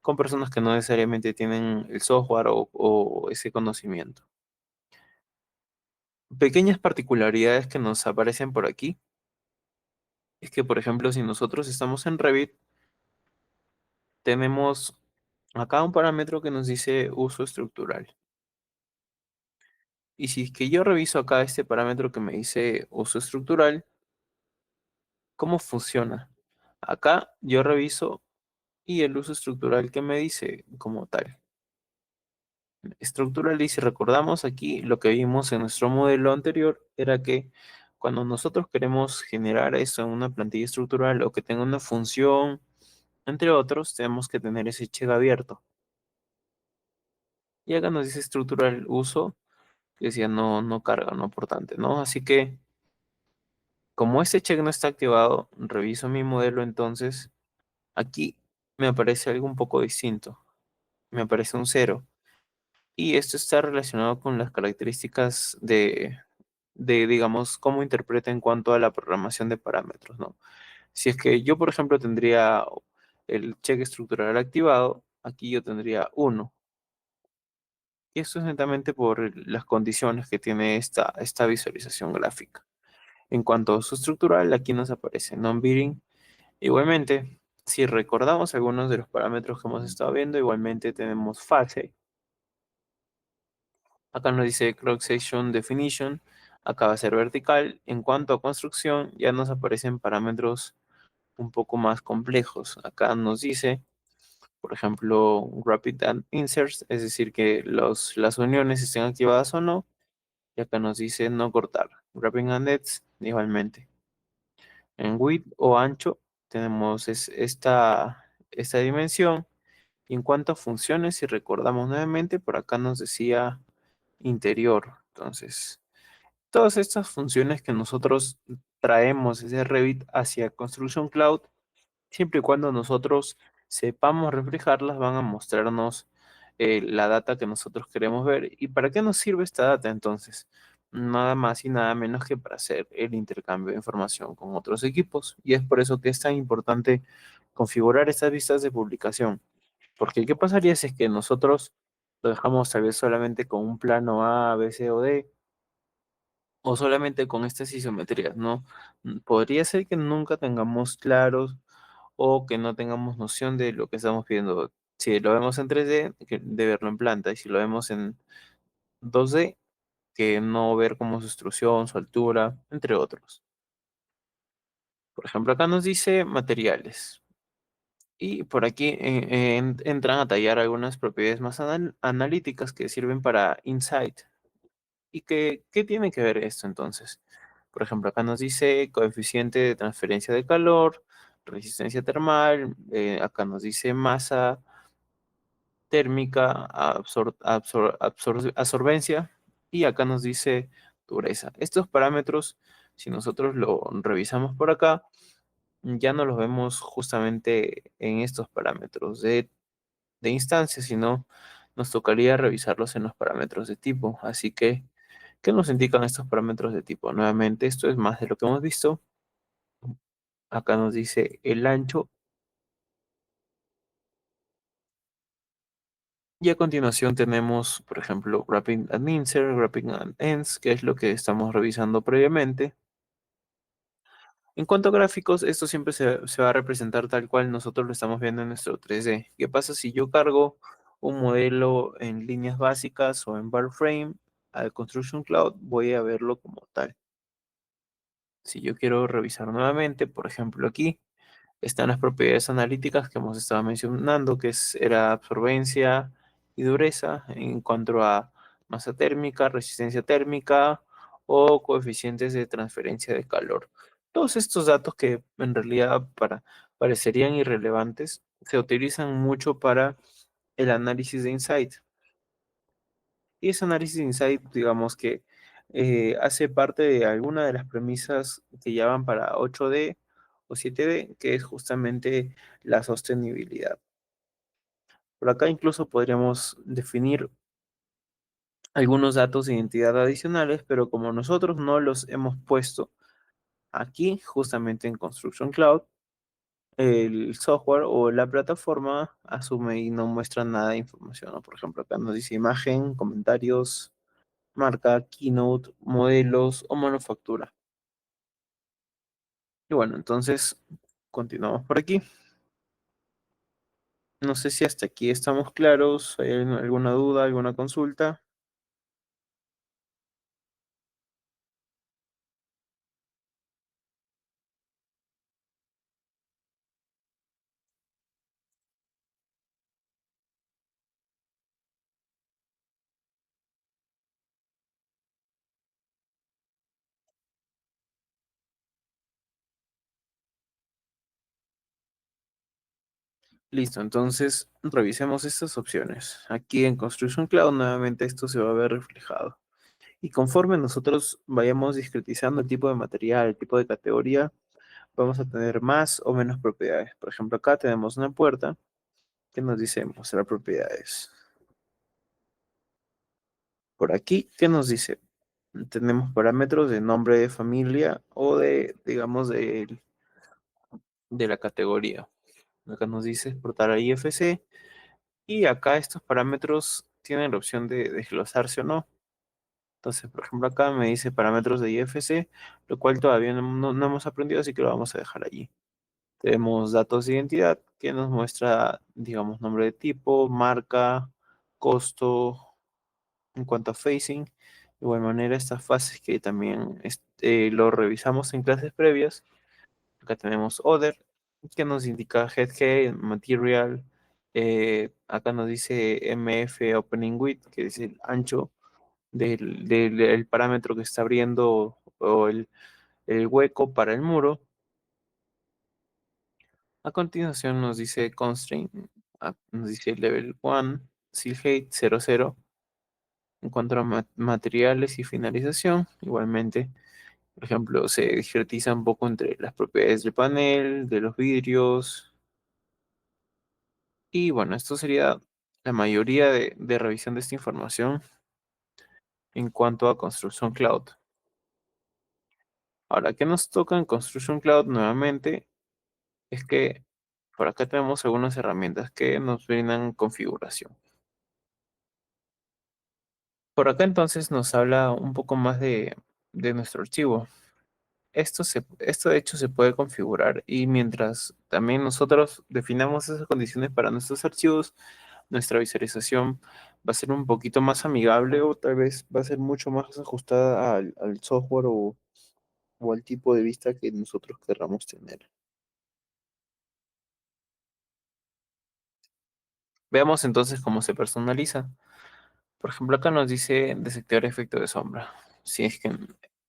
con personas que no necesariamente tienen el software o ese conocimiento. Pequeñas particularidades que nos aparecen por aquí es que, por ejemplo, si nosotros estamos en Revit, tenemos acá un parámetro que nos dice uso estructural. Y si es que yo reviso acá este parámetro que me dice uso estructural, ¿cómo funciona? Acá yo reviso y el uso estructural que me dice como tal. Estructural, y si recordamos aquí lo que vimos en nuestro modelo anterior, era que cuando nosotros queremos generar eso en una plantilla estructural o que tenga una función, entre otros, tenemos que tener ese check abierto. Y acá nos dice estructural uso, que decía no carga, no portante, ¿no? Así que como este check no está activado, reviso mi modelo entonces. Aquí me aparece algo un poco distinto. Me aparece un cero. Y esto está relacionado con las características digamos, cómo interpreta en cuanto a la programación de parámetros, ¿no? Si es que yo, por ejemplo, tendría el check estructural activado, aquí yo tendría uno. Y esto es netamente por las condiciones que tiene esta visualización gráfica. En cuanto a uso estructural, aquí nos aparece non-bearing. Igualmente, si recordamos algunos de los parámetros que hemos estado viendo, igualmente tenemos fase. Acá nos dice cross section definition. Acá va a ser vertical. En cuanto a construcción, ya nos aparecen parámetros un poco más complejos. Acá nos dice, por ejemplo, rapid and inserts, es decir, que las uniones estén activadas o no. Y acá nos dice no cortar. Wrapping and ends, igualmente. En width o ancho tenemos esta dimensión. Y en cuanto a funciones, si recordamos nuevamente, por acá nos decía interior. Entonces, todas estas funciones que nosotros traemos desde Revit hacia Construction Cloud, siempre y cuando nosotros sepamos reflejarlas, van a mostrarnos la data que nosotros queremos ver. ¿Y para qué nos sirve esta data entonces? Nada más y nada menos que para hacer el intercambio de información con otros equipos. Y es por eso que es tan importante configurar estas vistas de publicación. Porque ¿qué pasaría si es que nosotros lo dejamos tal vez solamente con un plano A, B, C o D? O solamente con estas isometrías, ¿no? Podría ser que nunca tengamos claros o que no tengamos noción de lo que estamos viendo. Si lo vemos en 3D, de verlo en planta, y si lo vemos en 2D, que no ver como su extrusión, su altura, entre otros. Por ejemplo, acá nos dice materiales. Y por aquí entran a tallar algunas propiedades más analíticas que sirven para insight. ¿Y qué tiene que ver esto entonces? Por ejemplo, acá nos dice coeficiente de transferencia de calor, resistencia termal, acá nos dice masa térmica, absorbencia y acá nos dice dureza. Estos parámetros, si nosotros lo revisamos por acá, ya no los vemos justamente en estos parámetros de instancia, sino nos tocaría revisarlos en los parámetros de tipo. Así que, ¿qué nos indican estos parámetros de tipo? Nuevamente, esto es más de lo que hemos visto. Acá nos dice el ancho. Y a continuación tenemos, por ejemplo, wrapping and insert, wrapping and ends, que es lo que estamos revisando previamente. En cuanto a gráficos, esto siempre se va a representar tal cual nosotros lo estamos viendo en nuestro 3D. ¿Qué pasa si yo cargo un modelo en líneas básicas o en Barframe al Construction Cloud? Voy a verlo como tal. Si yo quiero revisar nuevamente, por ejemplo aquí, están las propiedades analíticas que hemos estado mencionando, era absorbencia y dureza en cuanto a masa térmica, resistencia térmica o coeficientes de transferencia de calor. Todos estos datos que en realidad parecerían irrelevantes se utilizan mucho para el análisis de insight. Y ese análisis de insight, digamos que hace parte de alguna de las premisas que llaman para 8D o 7D, que es justamente la sostenibilidad. Por acá incluso podríamos definir algunos datos de identidad adicionales, pero como nosotros no los hemos puesto aquí, justamente en Construction Cloud, el software o la plataforma asume y no muestra nada de información, ¿no? Por ejemplo, acá nos dice imagen, comentarios, marca, keynote, modelos o manufactura. Y bueno, entonces continuamos por aquí. No sé si hasta aquí estamos claros. ¿Hay alguna duda, alguna consulta? Listo, entonces revisemos estas opciones. Aquí en Construction Cloud nuevamente esto se va a ver reflejado. Y conforme nosotros vayamos discretizando el tipo de material, el tipo de categoría, vamos a tener más o menos propiedades. Por ejemplo, acá tenemos una puerta que nos dice mostrar propiedades. Por aquí, ¿qué nos dice? Tenemos parámetros de nombre de familia o digamos, de la categoría. Acá nos dice exportar a IFC y acá estos parámetros tienen la opción de desglosarse o no. Entonces, por ejemplo, acá me dice parámetros de IFC, lo cual todavía no hemos aprendido, así que lo vamos a dejar allí. Tenemos datos de identidad que nos muestra, digamos, nombre de tipo, marca, costo, en cuanto a facing. De igual manera, estas fases que también lo revisamos en clases previas. Acá tenemos Other, que nos indica Head, Material. Acá nos dice MF Opening Width, que es el ancho del parámetro que está abriendo o el hueco para el muro. A continuación nos dice Constraint, nos dice Level 1, Seal Height 00. En cuanto a materiales y finalización, igualmente, por ejemplo, se discretiza un poco entre las propiedades del panel, de los vidrios. Y bueno, esto sería la mayoría de revisión de esta información en cuanto a Construction Cloud. Ahora, ¿qué nos toca en Construction Cloud nuevamente? Es que por acá tenemos algunas herramientas que nos brindan configuración. Por acá entonces nos habla un poco más de nuestro archivo. Esto de hecho se puede configurar y mientras también nosotros definamos esas condiciones para nuestros archivos, nuestra visualización va a ser un poquito más amigable o tal vez va a ser mucho más ajustada al software o al tipo de vista que nosotros querramos tener. Veamos entonces cómo se personaliza. Por ejemplo, acá nos dice desactivar efecto de sombra. Si es que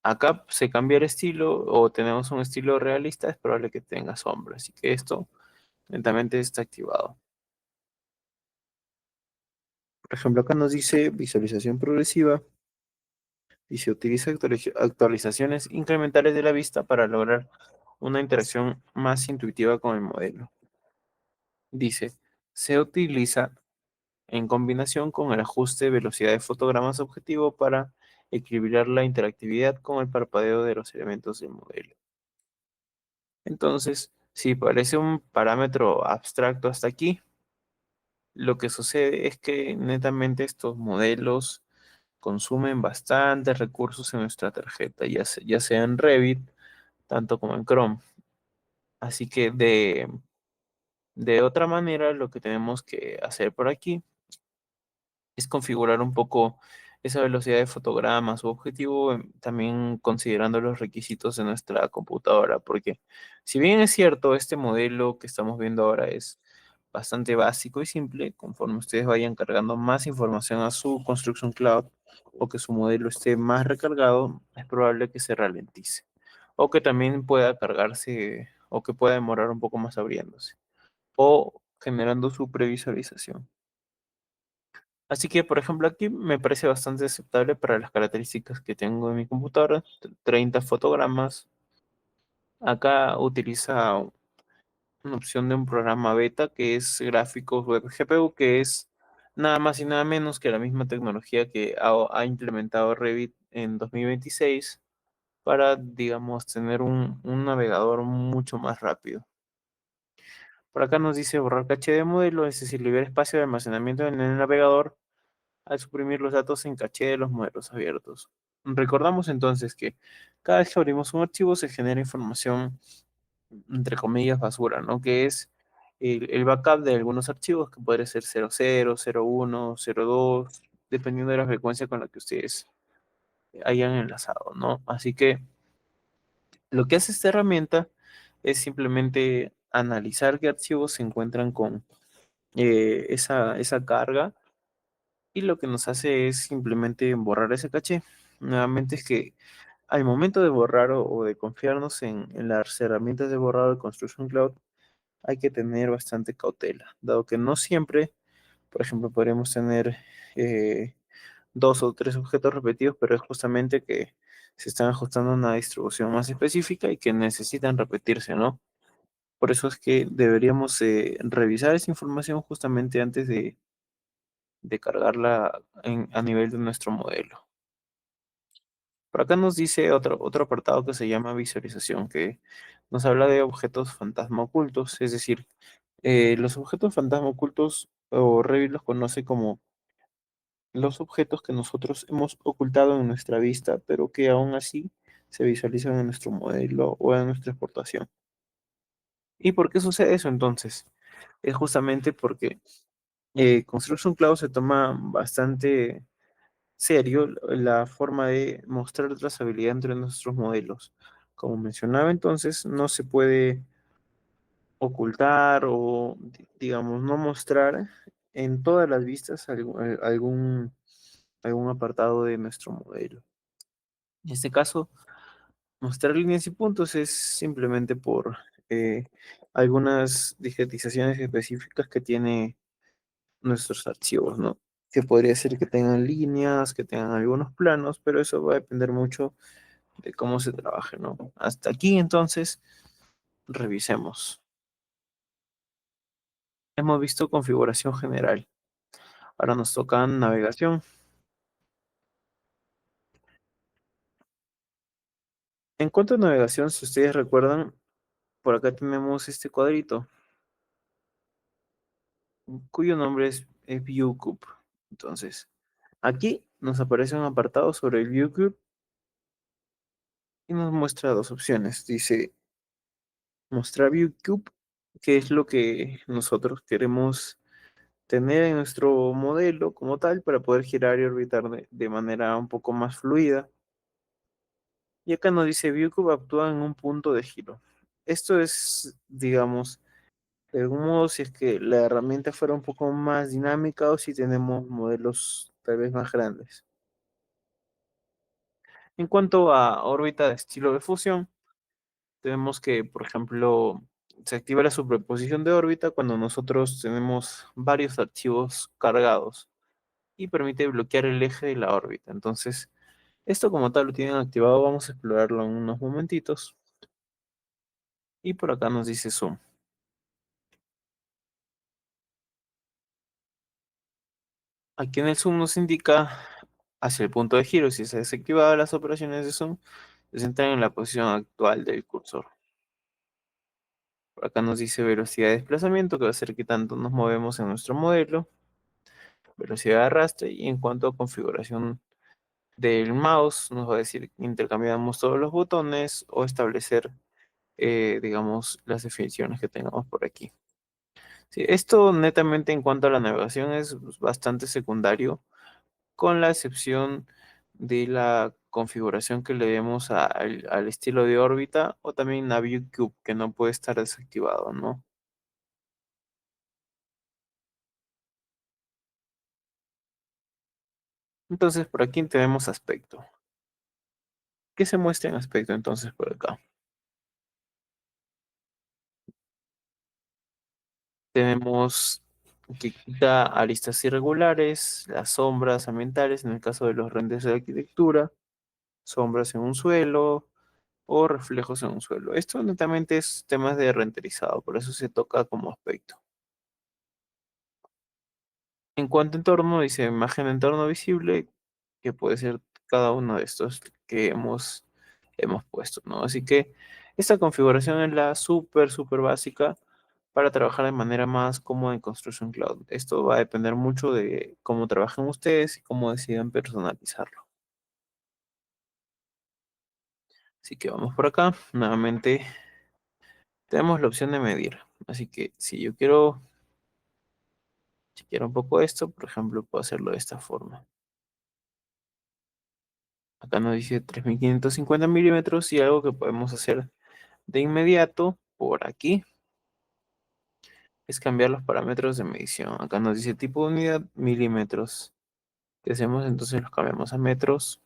acá se cambia el estilo o tenemos un estilo realista, es probable que tenga sombra. Así que esto lentamente está activado. Por ejemplo, acá nos dice visualización progresiva y se utiliza actualizaciones incrementales de la vista para lograr una interacción más intuitiva con el modelo. Dice, se utiliza en combinación con el ajuste de velocidad de fotogramas objetivo para equilibrar la interactividad con el parpadeo de los elementos del modelo. Entonces, si parece un parámetro abstracto hasta aquí, lo que sucede es que netamente estos modelos consumen bastantes recursos en nuestra tarjeta, ya sea en Revit, tanto como en Chrome. Así que de otra manera, lo que tenemos que hacer por aquí es configurar un poco esa velocidad de fotogramas u objetivo, también considerando los requisitos de nuestra computadora, porque si bien es cierto, este modelo que estamos viendo ahora es bastante básico y simple, conforme ustedes vayan cargando más información a su Construction Cloud o que su modelo esté más recargado, es probable que se ralentice o que también pueda cargarse o que pueda demorar un poco más abriéndose o generando su previsualización. Así que, por ejemplo, aquí me parece bastante aceptable para las características que tengo en mi computadora, 30 fotogramas. Acá utiliza una opción de un programa beta que es Gráficos Web GPU, que es nada más y nada menos que la misma tecnología que ha implementado Revit en 2026 para, digamos, tener un navegador mucho más rápido. Por acá nos dice borrar caché de modelo, es decir, liberar espacio de almacenamiento en el navegador al suprimir los datos en caché de los modelos abiertos. Recordamos entonces que cada vez que abrimos un archivo se genera información, entre comillas, basura, ¿no? Que es el backup de algunos archivos que puede ser 00, 01, 02, dependiendo de la frecuencia con la que ustedes hayan enlazado, ¿no? Así que lo que hace esta herramienta es simplemente analizar qué archivos se encuentran con esa carga y lo que nos hace es simplemente borrar ese caché. Nuevamente es que al momento de borrar o de confiarnos en las herramientas de borrado de Construction Cloud, hay que tener bastante cautela, dado que no siempre, por ejemplo, podríamos tener eh, dos o tres objetos repetidos, pero es justamente que se están ajustando a una distribución más específica y que necesitan repetirse, ¿no? Por eso es que deberíamos revisar esa información justamente antes de cargarla a nivel de nuestro modelo. Por acá nos dice otro apartado que se llama visualización, que nos habla de objetos fantasma ocultos, es decir, los objetos fantasma ocultos o Revit los conoce como los objetos que nosotros hemos ocultado en nuestra vista, pero que aún así se visualizan en nuestro modelo o en nuestra exportación. ¿Y por qué sucede eso entonces? Es justamente porque Construction Cloud se toma bastante serio la forma de mostrar trazabilidad entre nuestros modelos. Como mencionaba entonces, no se puede ocultar o, digamos, no mostrar en todas las vistas algún apartado de nuestro modelo. En este caso, mostrar líneas y puntos es simplemente por eh, algunas digitizaciones específicas que tiene nuestros archivos, ¿no? Que podría ser que tengan líneas, que tengan algunos planos, pero eso va a depender mucho de cómo se trabaje, ¿no? Hasta aquí entonces, revisemos. Hemos visto configuración general. Ahora nos toca navegación. En cuanto a navegación, si ustedes recuerdan, por acá tenemos este cuadrito, cuyo nombre es ViewCube. Entonces, aquí nos aparece un apartado sobre el ViewCube y nos muestra dos opciones. Dice mostrar ViewCube, que es lo que nosotros queremos tener en nuestro modelo como tal para poder girar y orbitar de manera un poco más fluida. Y acá nos dice ViewCube actúa en un punto de giro. Esto es, digamos, de algún modo si es que la herramienta fuera un poco más dinámica o si tenemos modelos tal vez más grandes. En cuanto a órbita de estilo de fusión, tenemos que, por ejemplo, se activa la superposición de órbita cuando nosotros tenemos varios archivos cargados y permite bloquear el eje de la órbita. Entonces, esto como tal lo tienen activado, vamos a explorarlo en unos momentitos. Y por acá nos dice zoom. Aquí en el zoom nos indica hacia el punto de giro. Si se ha desactivado las operaciones de zoom, se centran en la posición actual del cursor. Por acá nos dice velocidad de desplazamiento, que va a ser qué tanto nos movemos en nuestro modelo. Velocidad de arrastre y en cuanto a configuración del mouse, nos va a decir intercambiamos todos los botones o establecer, digamos, las definiciones que tengamos por aquí. Sí, esto netamente en cuanto a la navegación es bastante secundario, con la excepción de la configuración que le demos al estilo de órbita o también a ViewCube, que no puede estar desactivado, ¿no? Entonces, por aquí tenemos aspecto. ¿Qué se muestra en aspecto entonces por acá? Tenemos que quita aristas irregulares, las sombras ambientales en el caso de los renders de arquitectura, sombras en un suelo o reflejos en un suelo. Esto netamente es temas de renderizado, por eso se toca como aspecto. En cuanto a entorno, dice imagen de entorno visible, que puede ser cada uno de estos que hemos puesto, ¿no? Así que esta configuración es la súper básica para trabajar de manera más cómoda en Construction Cloud. Esto va a depender mucho de cómo trabajen ustedes y cómo decidan personalizarlo. Así que vamos por acá. Nuevamente tenemos la opción de medir. Así que si yo quiero chequear un poco esto, por ejemplo, puedo hacerlo de esta forma. Acá nos dice 3550 milímetros y algo que podemos hacer de inmediato por aquí es cambiar los parámetros de medición. Acá nos dice tipo de unidad, milímetros. ¿Qué hacemos? Entonces los cambiamos a metros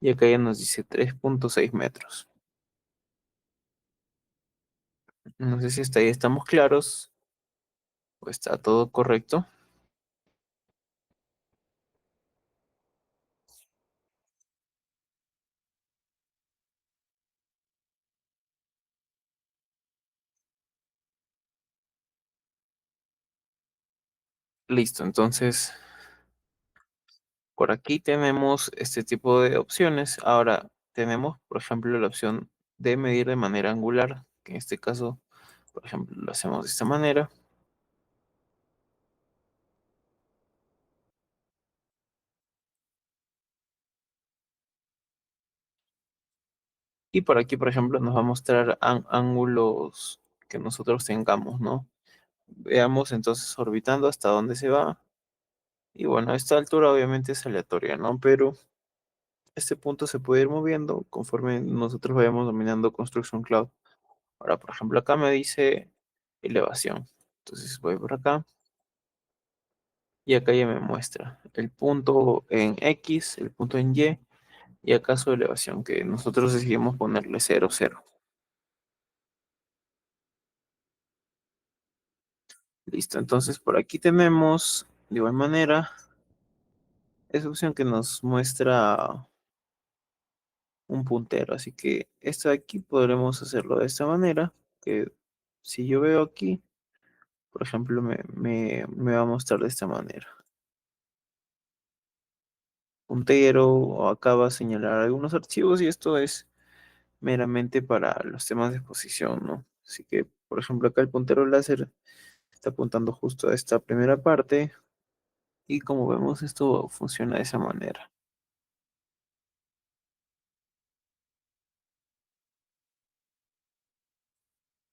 y acá ya nos dice 3.6 metros. No sé si hasta ahí estamos claros o está todo correcto. Listo, entonces por aquí tenemos este tipo de opciones. Ahora tenemos, por ejemplo, la opción de medir de manera angular, que en este caso, por ejemplo, lo hacemos de esta manera. Y por aquí, por ejemplo, nos va a mostrar ángulos que nosotros tengamos, ¿no? Veamos entonces orbitando hasta dónde se va. Y bueno, a esta altura obviamente es aleatoria, ¿no? Pero este punto se puede ir moviendo conforme nosotros vayamos dominando Construction Cloud. Ahora, por ejemplo, acá me dice elevación. Entonces voy por acá y acá ya me muestra el punto en X, el punto en y acá su elevación, que nosotros decidimos ponerle 0, 0. Listo, entonces por aquí tenemos, de igual manera, esa opción que nos muestra un puntero. Así que esto de aquí podremos hacerlo de esta manera, que si yo veo aquí, por ejemplo, me va a mostrar de esta manera. Puntero, o acá va a señalar algunos archivos y esto es meramente para los temas de exposición, ¿no? Así que, por ejemplo, acá el puntero láser está apuntando justo a esta primera parte y como vemos esto funciona de esa manera.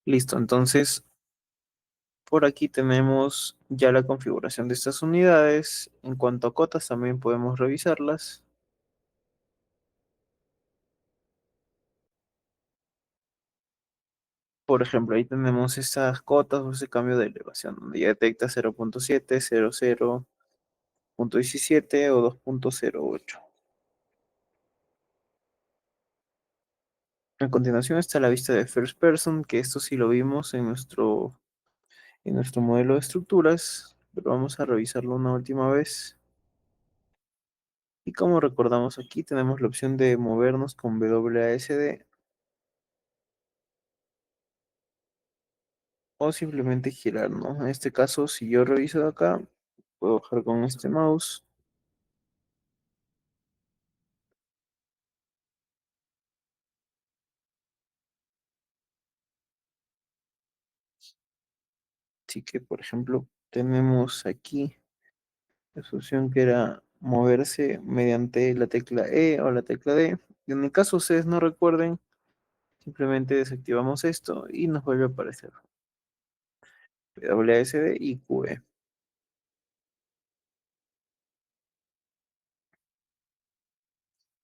Listo, entonces por aquí tenemos ya la configuración de estas unidades. En cuanto a cotas también podemos revisarlas. Por ejemplo, ahí tenemos estas cotas o ese cambio de elevación, donde ya detecta 0.7, 00, 0.17 o 2.08. A continuación está la vista de First Person, que esto sí lo vimos en nuestro modelo de estructuras, pero vamos a revisarlo una última vez. Y como recordamos aquí, tenemos la opción de movernos con WASD o simplemente girar, ¿no? En este caso, si yo reviso de acá, puedo bajar con este mouse. Así que, por ejemplo, tenemos aquí la opción que era moverse mediante la tecla E o la tecla D. Y en el caso ustedes no recuerden, simplemente desactivamos esto y nos vuelve a aparecer WASD y QE.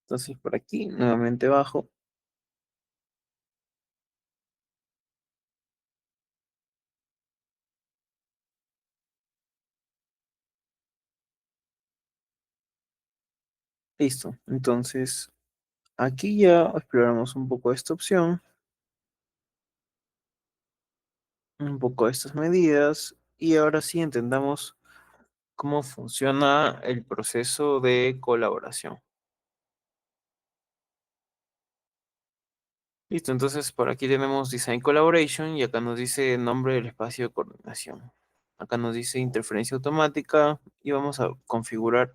Entonces por aquí nuevamente bajo. Listo. Entonces aquí ya exploramos un poco esta opción, un poco estas medidas y ahora sí entendamos cómo funciona el proceso de colaboración. Listo, entonces por aquí tenemos Design Collaboration y acá nos dice nombre del espacio de coordinación. Acá nos dice interferencia automática y vamos a configurar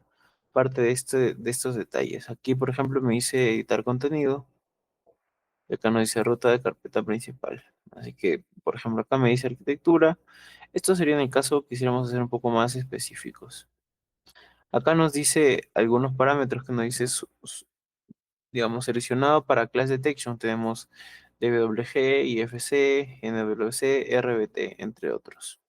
parte de estos detalles. Aquí, por ejemplo, me dice editar contenido y acá nos dice ruta de carpeta principal. Así que, por ejemplo, acá me dice arquitectura. Esto sería en el caso que quisiéramos hacer un poco más específicos. Acá nos dice algunos parámetros que nos dice digamos, seleccionado para Class Detection tenemos DWG, IFC, NWC, RBT, entre otros.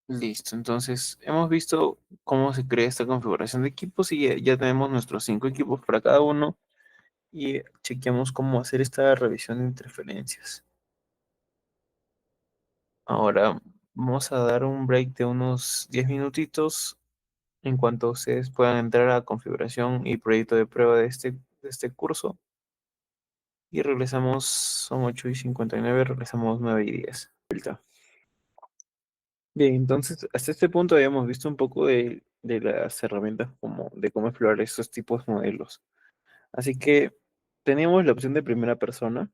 Listo, entonces hemos visto cómo se crea esta configuración de equipos y ya tenemos nuestros 5 equipos para cada uno y chequeamos cómo hacer esta revisión de interferencias. Ahora vamos a dar un break de unos 10 minutitos en cuanto ustedes puedan entrar a configuración y proyecto de prueba de este curso. Y regresamos, son 8:59, regresamos 9:10. Vuelta. Bien, entonces hasta este punto habíamos visto un poco de las herramientas como de cómo explorar estos tipos de modelos. Así que teníamos la opción de primera persona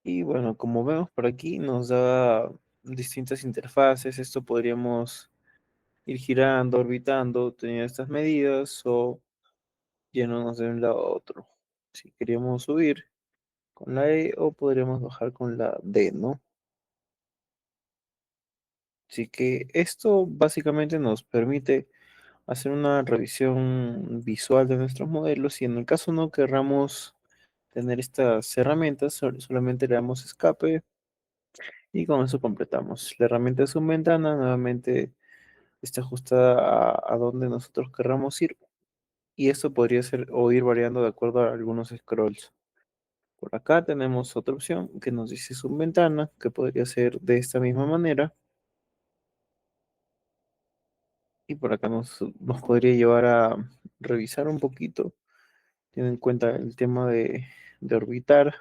y bueno, como vemos por aquí nos da distintas interfaces. Esto podríamos ir girando, orbitando, teniendo estas medidas o yéndonos de un lado a otro. Si queríamos subir, con la E o podríamos bajar con la D, ¿no? Así que esto básicamente nos permite hacer una revisión visual de nuestros modelos y en el caso no querramos tener estas herramientas, solamente le damos escape y con eso completamos. La herramienta es un ventana, nuevamente está ajustada a donde nosotros querramos ir y esto podría ser o ir variando de acuerdo a algunos scrolls. Por acá tenemos otra opción que nos dice zoom ventana, que podría ser de esta misma manera. Y por acá nos podría llevar a revisar un poquito. Ten en cuenta el tema de orbitar.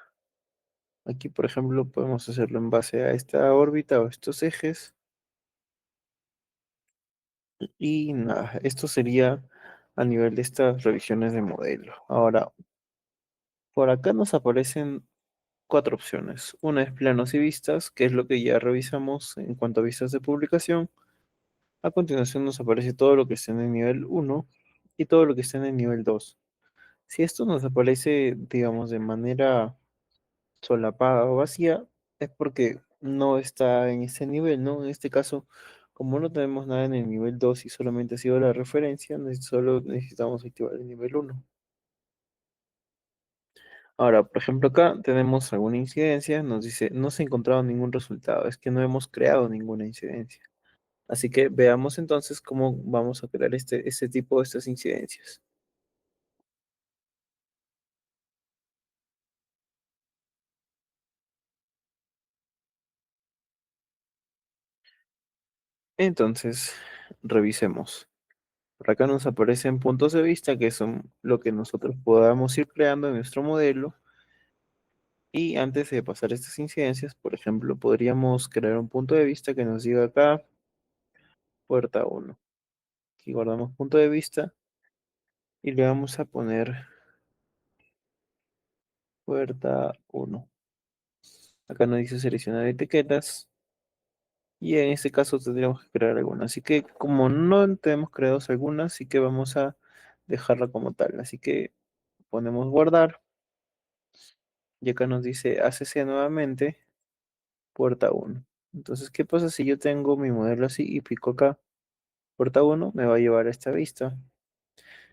Aquí, por ejemplo, podemos hacerlo en base a esta órbita o estos ejes. Y nada, esto sería a nivel de estas revisiones de modelo. Ahora, por acá nos aparecen cuatro opciones. Una es planos y vistas, que es lo que ya revisamos en cuanto a vistas de publicación. A continuación nos aparece todo lo que está en el nivel uno y todo lo que está en el nivel 2. Si esto nos aparece, digamos, de manera solapada o vacía, es porque no está en ese nivel, ¿no? En este caso, como no tenemos nada en el nivel 2 y solamente ha sido la referencia, solo necesitamos activar el nivel uno. Ahora, por ejemplo, acá tenemos alguna incidencia, nos dice, no se ha encontrado ningún resultado, es que no hemos creado ninguna incidencia. Así que veamos entonces cómo vamos a crear este tipo de estas incidencias. Entonces, revisemos. Por acá nos aparecen puntos de vista que son lo que nosotros podamos ir creando en nuestro modelo. Y antes de pasar estas incidencias, por ejemplo, podríamos crear un punto de vista que nos diga acá, puerta uno. Aquí guardamos punto de vista y le vamos a poner puerta uno. Acá nos dice seleccionar etiquetas y en este caso tendríamos que crear alguna. Así que como no tenemos creados algunas, sí que vamos a dejarla como tal. Así que ponemos guardar y acá nos dice ACC nuevamente, puerta uno. Entonces, ¿qué pasa si yo tengo mi modelo así y pico acá? Puerta uno me va a llevar a esta vista.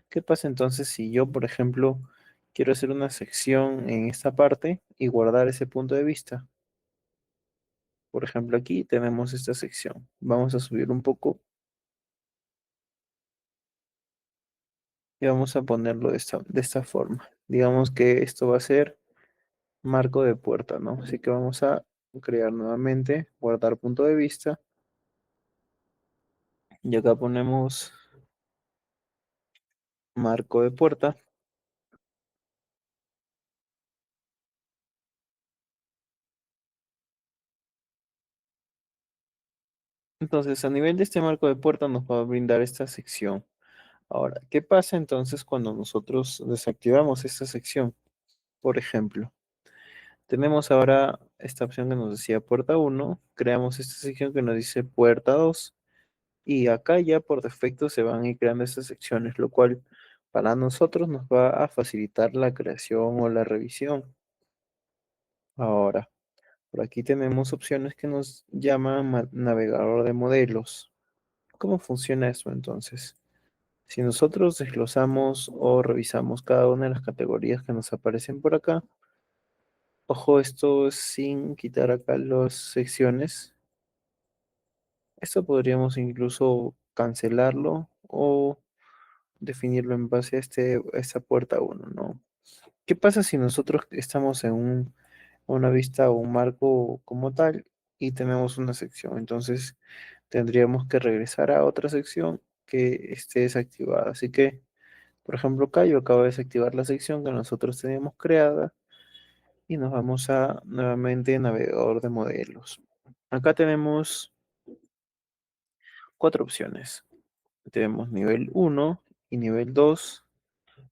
¿Qué pasa entonces si yo, por ejemplo, quiero hacer una sección en esta parte y guardar ese punto de vista? Por ejemplo, aquí tenemos esta sección. Vamos a subir un poco y vamos a ponerlo de esta forma. Digamos que esto va a ser marco de puerta, ¿no? Así que vamos a crear nuevamente, guardar punto de vista y acá ponemos marco de puerta. Entonces, a nivel de este marco de puerta nos va a brindar esta sección. Ahora, ¿qué pasa entonces cuando nosotros desactivamos esta sección? Por ejemplo, tenemos ahora esta opción que nos decía puerta uno, creamos esta sección que nos dice puerta 2 y acá ya por defecto se van a ir creando estas secciones, lo cual para nosotros nos va a facilitar la creación o la revisión. Ahora, por aquí tenemos opciones que nos llaman navegador de modelos. ¿Cómo funciona eso entonces? Si nosotros desglosamos o revisamos cada una de las categorías que nos aparecen por acá, ojo, esto es sin quitar acá las secciones. Esto podríamos incluso cancelarlo o definirlo en base a esta puerta uno, ¿no? ¿Qué pasa si nosotros estamos en una vista o un marco como tal y tenemos una sección? Entonces tendríamos que regresar a otra sección que esté desactivada. Así que, por ejemplo, acá yo acabo de desactivar la sección que nosotros teníamos creada y nos vamos a nuevamente navegador de modelos. Acá tenemos cuatro opciones. Tenemos nivel uno y nivel 2.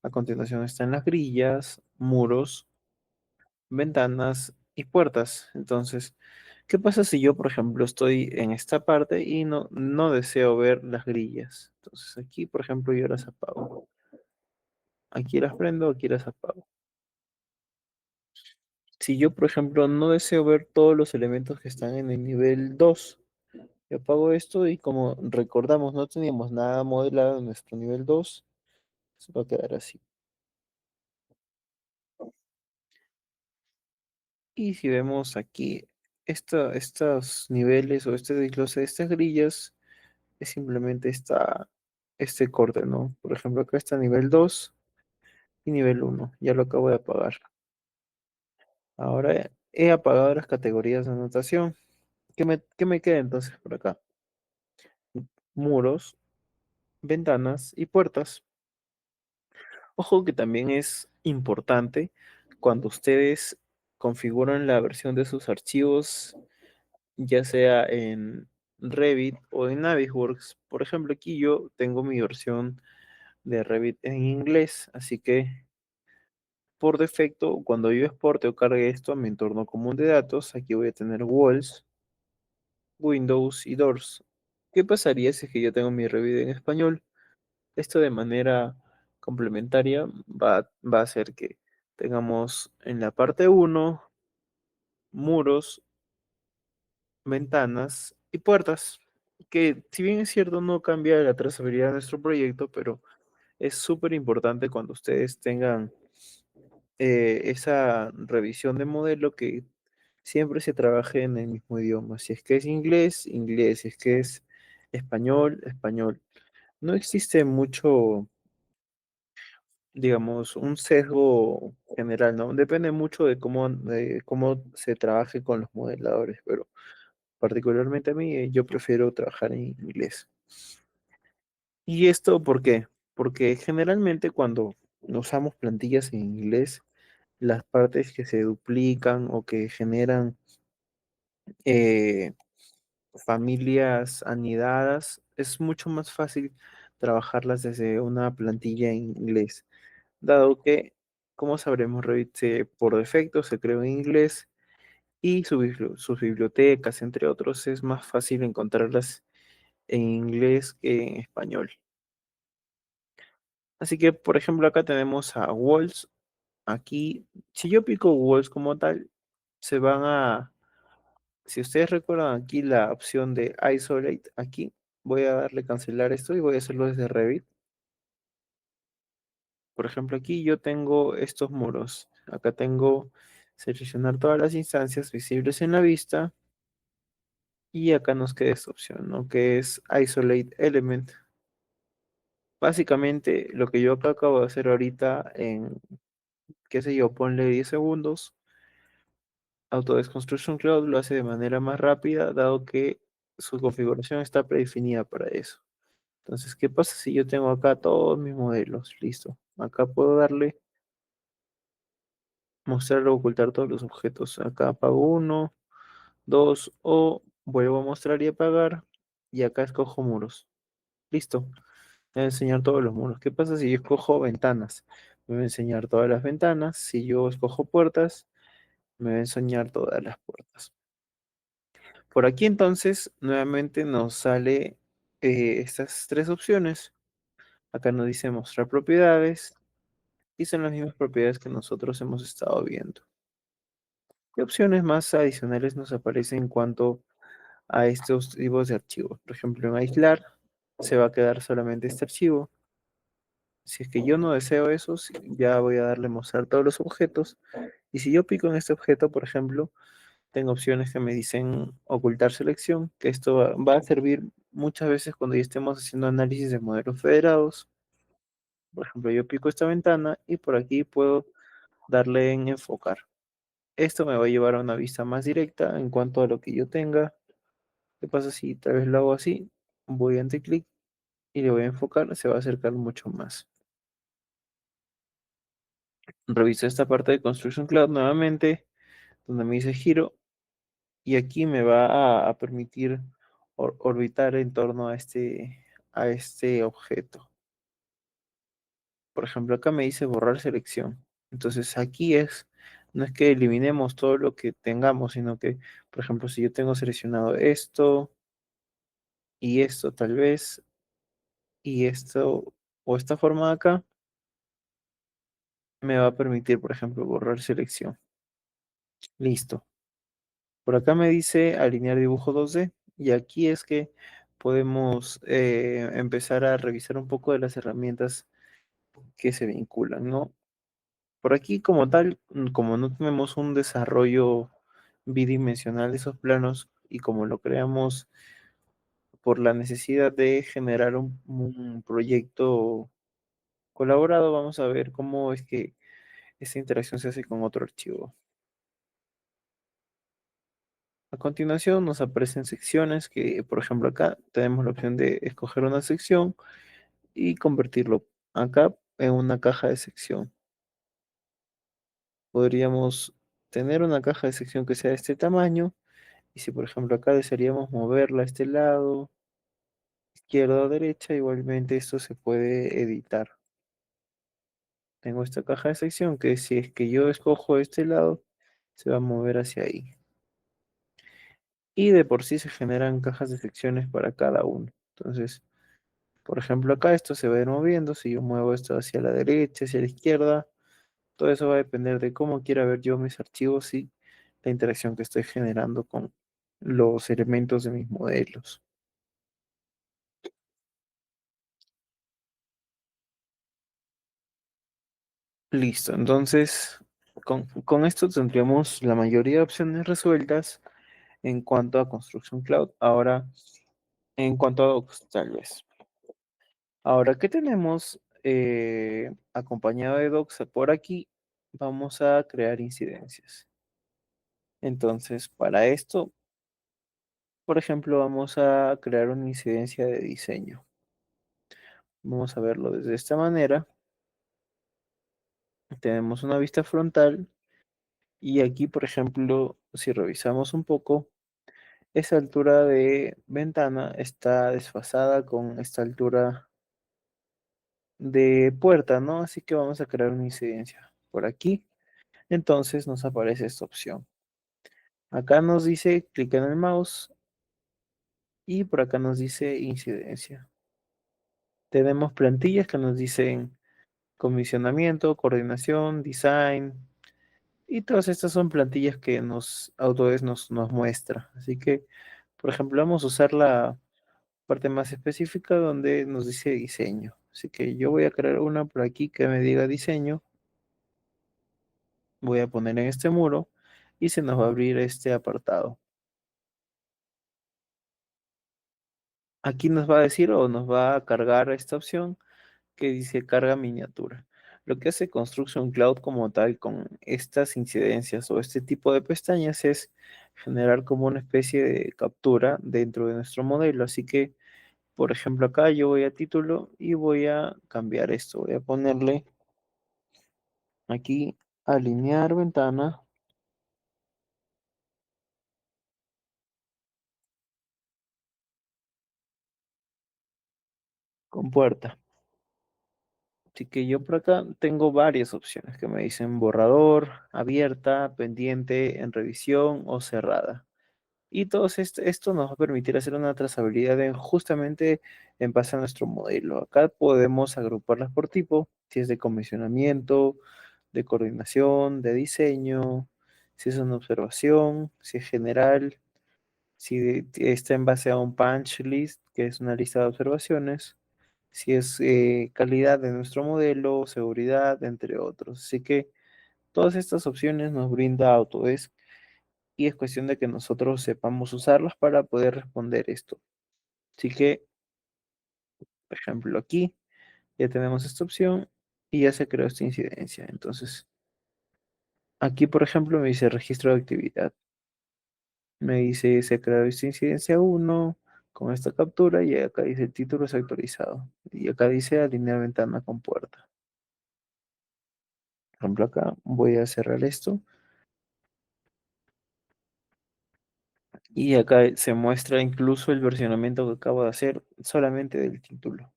A continuación están las grillas, muros, ventanas y puertas. Entonces, ¿qué pasa si yo, por ejemplo, estoy en esta parte y no deseo ver las grillas? Entonces, aquí, por ejemplo, yo las apago. Aquí las prendo, aquí las apago. Si yo, por ejemplo, no deseo ver todos los elementos que están en el nivel 2, yo apago esto y como recordamos, no teníamos nada modelado en nuestro nivel 2, se va a quedar así. Y si vemos aquí estos niveles o este desglose de estas grillas, es simplemente este corte, ¿no? Por ejemplo, acá está nivel 2 y nivel 1. Ya lo acabo de apagar. Ahora he apagado las categorías de anotación. ¿Qué me queda entonces por acá? Muros, ventanas y puertas. Ojo que también es importante cuando ustedes configuran la versión de sus archivos, ya sea en Revit o en Navisworks. Por ejemplo, aquí yo tengo mi versión de Revit en inglés, así que por defecto, cuando yo exporte o cargue esto a mi entorno común de datos, aquí voy a tener walls, windows y doors. ¿Qué pasaría si es que yo tengo mi Revit en español? Esto de manera complementaria va a hacer que tengamos en la parte uno muros, ventanas y puertas, que si bien es cierto no cambia la trazabilidad de nuestro proyecto, pero es súper importante cuando ustedes tengan esa revisión de modelo que siempre se trabaje en el mismo idioma. Si es que es inglés, inglés. Si es que es español, español. No existe mucho, digamos, un sesgo general, ¿no? Depende mucho de cómo se trabaje con los modeladores, pero particularmente a mí, yo prefiero trabajar en inglés. ¿Y esto por qué? Porque generalmente cuando usamos plantillas en inglés, las partes que se duplican o que generan eh, familias anidadas, es mucho más fácil trabajarlas desde una plantilla en inglés, dado que, como sabremos, Revit por defecto se creó en inglés y sus bibliotecas, entre otros, es más fácil encontrarlas en inglés que en español. Así que, por ejemplo, acá tenemos a Walls. Aquí, si yo pico Walls como tal, se van a si ustedes recuerdan aquí la opción de Isolate, aquí voy a darle cancelar esto y voy a hacerlo desde Revit. Por ejemplo, aquí yo tengo estos muros. Acá tengo seleccionar todas las instancias visibles en la vista y acá nos queda esta opción, ¿no? Que es Isolate Element. Básicamente lo que yo acá acabo de hacer ahorita en, qué sé yo, ponle 10 segundos. Autodesk Construction Cloud lo hace de manera más rápida, dado que su configuración está predefinida para eso. Entonces, ¿qué pasa si yo tengo acá todos mis modelos? Listo. Acá puedo darle, mostrar o ocultar todos los objetos. Acá apago uno, dos, o vuelvo a mostrar y apagar. Y acá escojo muros. Listo. Me va a enseñar todos los muros. ¿Qué pasa si yo escojo ventanas? Me va a enseñar todas las ventanas. Si yo escojo puertas, me va a enseñar todas las puertas. Por aquí entonces, nuevamente nos sale estas tres opciones. Acá nos dice mostrar propiedades. Y son las mismas propiedades que nosotros hemos estado viendo. ¿Qué opciones más adicionales nos aparecen en cuanto a estos tipos de archivos? Por ejemplo, en aislar se va a quedar solamente este archivo. Si es que yo no deseo eso, ya voy a darle mostrar todos los objetos. Y si yo pico en este objeto, por ejemplo, tengo opciones que me dicen ocultar selección, que esto va a servir muchas veces cuando ya estemos haciendo análisis de modelos federados. Por ejemplo, yo pico esta ventana y por aquí puedo darle en enfocar. Esto me va a llevar a una vista más directa en cuanto a lo que yo tenga. ¿Qué pasa si tal vez lo hago así? Voy clic y le voy a enfocar, se va a acercar mucho más. Reviso esta parte de Construction Cloud nuevamente, donde me dice giro, y aquí me va a permitir orbitar en torno a este objeto. Por ejemplo, acá me dice borrar selección. Entonces aquí no es que eliminemos todo lo que tengamos, sino que, por ejemplo, si yo tengo seleccionado esto, y esto tal vez, y esto o esta forma de acá me va a permitir, por ejemplo, borrar selección. Listo. Por acá me dice alinear dibujo 2D y aquí es que podemos empezar a revisar un poco de las herramientas que se vinculan, ¿no? Por aquí como tal, como no tenemos un desarrollo bidimensional de esos planos y como lo creamos por la necesidad de generar un proyecto colaborado, vamos a ver cómo es que esta interacción se hace con otro archivo. A continuación nos aparecen secciones que, por ejemplo, acá tenemos la opción de escoger una sección y convertirlo acá en una caja de sección. Podríamos tener una caja de sección que sea de este tamaño y si, por ejemplo, acá desearíamos moverla a este lado, izquierda o derecha, igualmente esto se puede editar. Tengo esta caja de sección que si es que yo escojo este lado, se va a mover hacia ahí. Y de por sí se generan cajas de secciones para cada uno. Entonces, por ejemplo, acá esto se va a ir moviendo. Si yo muevo esto hacia la derecha, hacia la izquierda, todo eso va a depender de cómo quiera ver yo mis archivos y la interacción que estoy generando con los elementos de mis modelos. Listo, entonces con esto tendríamos la mayoría de opciones resueltas en cuanto a construcción cloud. Ahora, en cuanto a Docs, tal vez. Ahora que tenemos acompañado de Docs por aquí, vamos a crear incidencias. Entonces, para esto, por ejemplo, vamos a crear una incidencia de diseño. Vamos a verlo desde esta manera. Tenemos una vista frontal y aquí, por ejemplo, si revisamos un poco, esa altura de ventana está desfasada con esta altura de puerta, ¿no? Así que vamos a crear una incidencia por aquí. Entonces nos aparece esta opción. Acá nos dice clic en el mouse y por acá nos dice incidencia. Tenemos plantillas que nos dicen comisionamiento, coordinación, design y todas estas son plantillas que Autodesk nos muestra. Así que, por ejemplo, vamos a usar la parte más específica donde nos dice diseño. Así que yo voy a crear una por aquí que me diga diseño. Voy a poner en este muro y se nos va a abrir este apartado. Aquí nos va a decir o nos va a cargar esta opción que dice carga miniatura. Lo que hace Construction Cloud como tal con estas incidencias o este tipo de pestañas es generar como una especie de captura dentro de nuestro modelo. Así que, por ejemplo, acá yo voy a título y voy a cambiar esto. Voy a ponerle aquí alinear ventana con puerta. Así que yo por acá tengo varias opciones que me dicen borrador, abierta, pendiente, en revisión o cerrada. Y todo esto nos va a permitir hacer una trazabilidad justamente en base a nuestro modelo. Acá podemos agruparlas por tipo, si es de comisionamiento, de coordinación, de diseño, si es una observación, si es general, si está en base a un punch list, que es una lista de observaciones, si es calidad de nuestro modelo, seguridad, entre otros. Así que todas estas opciones nos brinda Autodesk y es cuestión de que nosotros sepamos usarlas para poder responder esto. Así que, por ejemplo, aquí ya tenemos esta opción y ya se creó esta incidencia. Entonces, aquí, por ejemplo, me dice registro de actividad. Me dice se creó esta incidencia 1 con esta captura y acá dice el título es actualizado. Y acá dice alinear ventana con puerta. Por ejemplo, acá voy a cerrar esto y acá se muestra incluso el versionamiento que acabo de hacer solamente del título.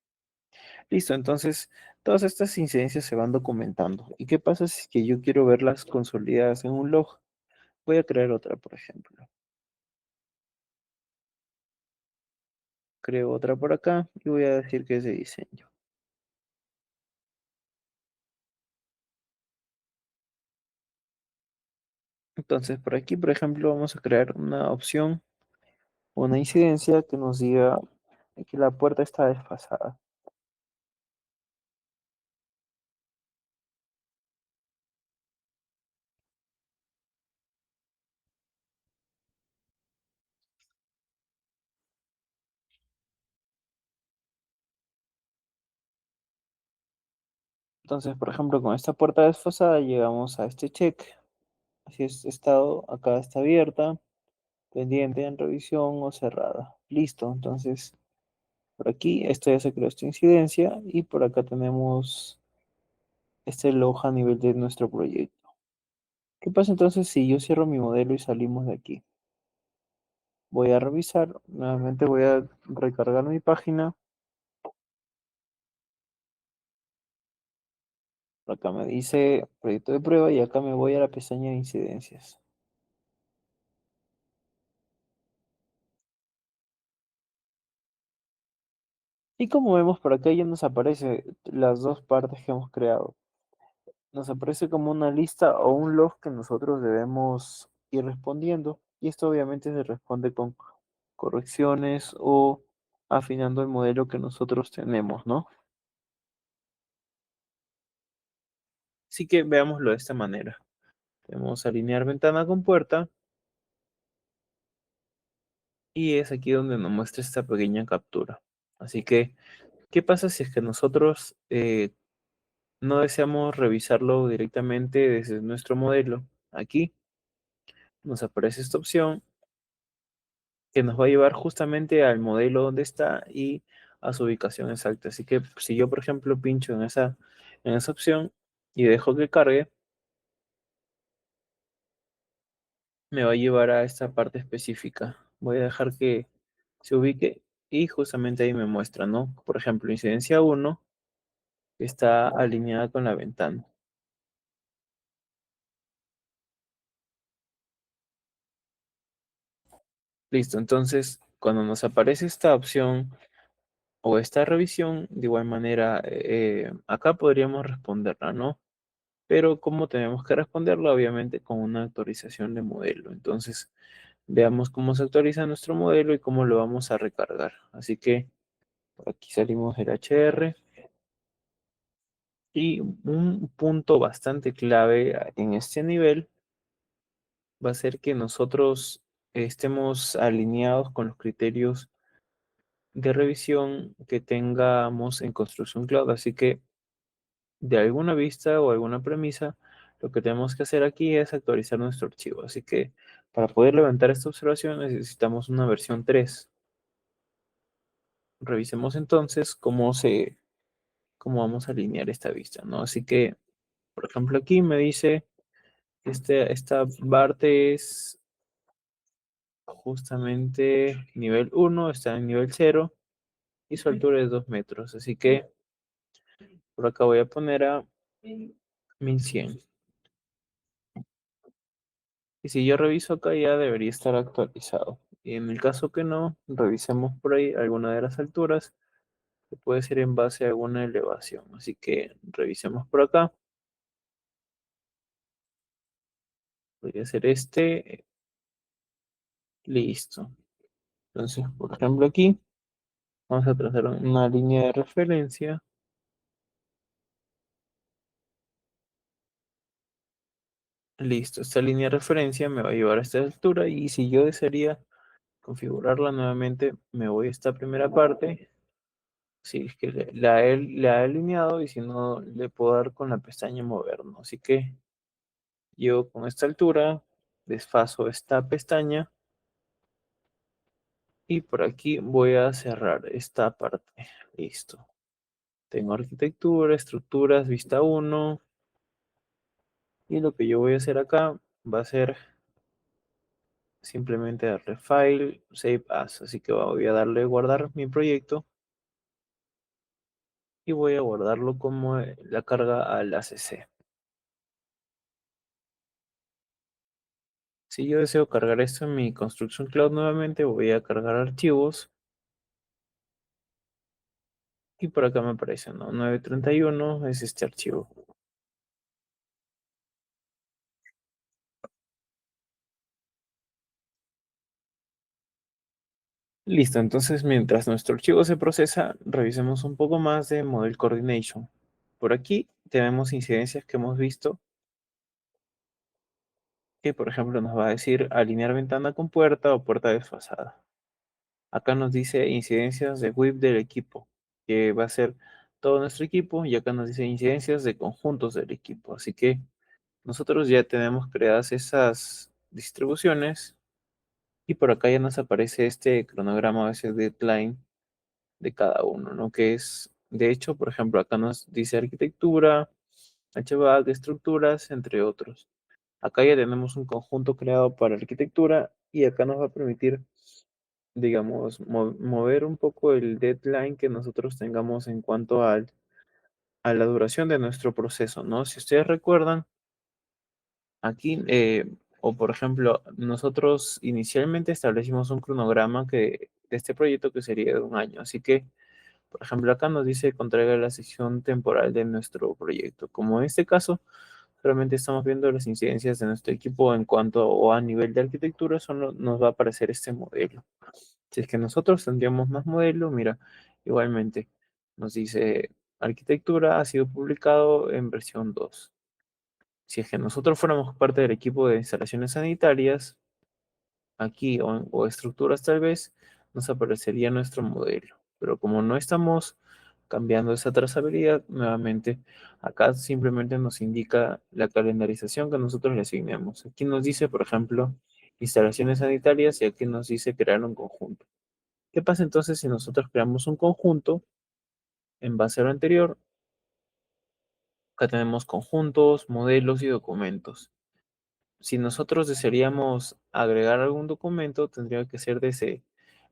Listo, entonces todas estas incidencias se van documentando. ¿Y qué pasa si es que yo quiero verlas consolidadas en un log? Voy a crear otra, por ejemplo. Creo otra por acá y voy a decir que es de diseño. Entonces, por aquí, por ejemplo, vamos a crear una opción, una incidencia que nos diga que la puerta está desfasada. Entonces, por ejemplo, con esta puerta desfasada llegamos a este check. Si es estado, acá está abierta, pendiente en revisión o cerrada. Listo. Entonces, por aquí, esto ya se creó esta incidencia y por acá tenemos este log a nivel de nuestro proyecto. ¿Qué pasa entonces si yo cierro mi modelo y salimos de aquí? Voy a revisar, nuevamente voy a recargar mi página. Acá me dice proyecto de prueba y acá me voy a la pestaña de incidencias. Y como vemos por acá ya nos aparece las dos partes que hemos creado. Nos aparece como una lista o un log que nosotros debemos ir respondiendo. Y esto obviamente se responde con correcciones o afinando el modelo que nosotros tenemos, ¿no? Así que veámoslo de esta manera. Tenemos alinear ventana con puerta y es aquí donde nos muestra esta pequeña captura. Así que, ¿qué pasa si es que nosotros no deseamos revisarlo directamente desde nuestro modelo? Aquí nos aparece esta opción que nos va a llevar justamente al modelo donde está y a su ubicación exacta. Así que si yo, por ejemplo, pincho en esa opción y dejo que cargue, me va a llevar a esta parte específica. Voy a dejar que se ubique y justamente ahí me muestra, ¿no? Por ejemplo, incidencia 1 está alineada con la ventana. Listo, entonces cuando nos aparece esta opción o esta revisión, de igual manera, acá podríamos responderla, ¿no? Pero ¿cómo tenemos que responderla? Obviamente con una actualización de modelo. Entonces, veamos cómo se actualiza nuestro modelo y cómo lo vamos a recargar. Así que por aquí salimos del HR. Y un punto bastante clave en este nivel va a ser que nosotros estemos alineados con los criterios de revisión que tengamos en Construction Cloud. Así que de alguna vista o alguna premisa, lo que tenemos que hacer aquí es actualizar nuestro archivo. Así que para poder levantar esta observación necesitamos una versión 3. Revisemos entonces cómo vamos a alinear esta vista, ¿no? Así que, por ejemplo, aquí me dice esta parte es justamente nivel 1, está en nivel 0 y su altura es 2 metros. Así que por acá voy a poner a 1100. Y si yo reviso acá ya debería estar actualizado. Y en el caso que no, revisemos por ahí alguna de las alturas, que puede ser en base a alguna elevación. Así que revisemos por acá. Podría ser este. Listo. Entonces, por ejemplo aquí, vamos a trazar una línea de referencia. Listo, esta línea de referencia me va a llevar a esta altura y si yo desearía configurarla nuevamente, me voy a esta primera parte. Si es que la he alineado y si no, le puedo dar con la pestaña mover, ¿no? Así que yo con esta altura desfaso esta pestaña y por aquí voy a cerrar esta parte. Listo. Tengo arquitectura, estructuras, vista 1 y lo que yo voy a hacer acá va a ser simplemente darle File, Save As. Así que voy a darle guardar mi proyecto y voy a guardarlo como la carga al ACC. Si yo deseo cargar esto en mi Construction Cloud nuevamente, voy a cargar archivos y por acá me aparece, ¿no? 931 es este archivo. Listo, entonces mientras nuestro archivo se procesa, revisemos un poco más de Model Coordination. Por aquí tenemos incidencias que hemos visto que, por ejemplo, nos va a decir alinear ventana con puerta o puerta desfasada. Acá nos dice incidencias de WIP del equipo, que va a ser todo nuestro equipo, y acá nos dice incidencias de conjuntos del equipo. Así que nosotros ya tenemos creadas esas distribuciones y por acá ya nos aparece este cronograma, ese deadline de cada uno, ¿no? Que es, de hecho, por ejemplo, acá nos dice arquitectura, HVAC, estructuras, entre otros. Acá ya tenemos un conjunto creado para arquitectura y acá nos va a permitir, digamos, mover un poco el deadline que nosotros tengamos en cuanto a la duración de nuestro proceso, ¿no? Si ustedes recuerdan, aquí, o por ejemplo, nosotros inicialmente establecimos un cronograma de este proyecto que sería de un año, así que por ejemplo, acá nos dice contraiga la sección temporal de nuestro proyecto. Como en este caso, solamente estamos viendo las incidencias de nuestro equipo en cuanto o a nivel de arquitectura, solo nos va a aparecer este modelo. Si es que nosotros tendríamos más modelo, mira, igualmente nos dice arquitectura ha sido publicado en versión 2. Si es que nosotros fuéramos parte del equipo de instalaciones sanitarias, aquí o estructuras tal vez, nos aparecería nuestro modelo. Pero como no estamos cambiando esa trazabilidad, nuevamente acá simplemente nos indica la calendarización que nosotros le asignemos. Aquí nos dice, por ejemplo, instalaciones sanitarias y aquí nos dice crear un conjunto. ¿Qué pasa entonces si nosotros creamos un conjunto en base a lo anterior? Acá tenemos conjuntos, modelos y documentos. Si nosotros desearíamos agregar algún documento, tendría que ser desde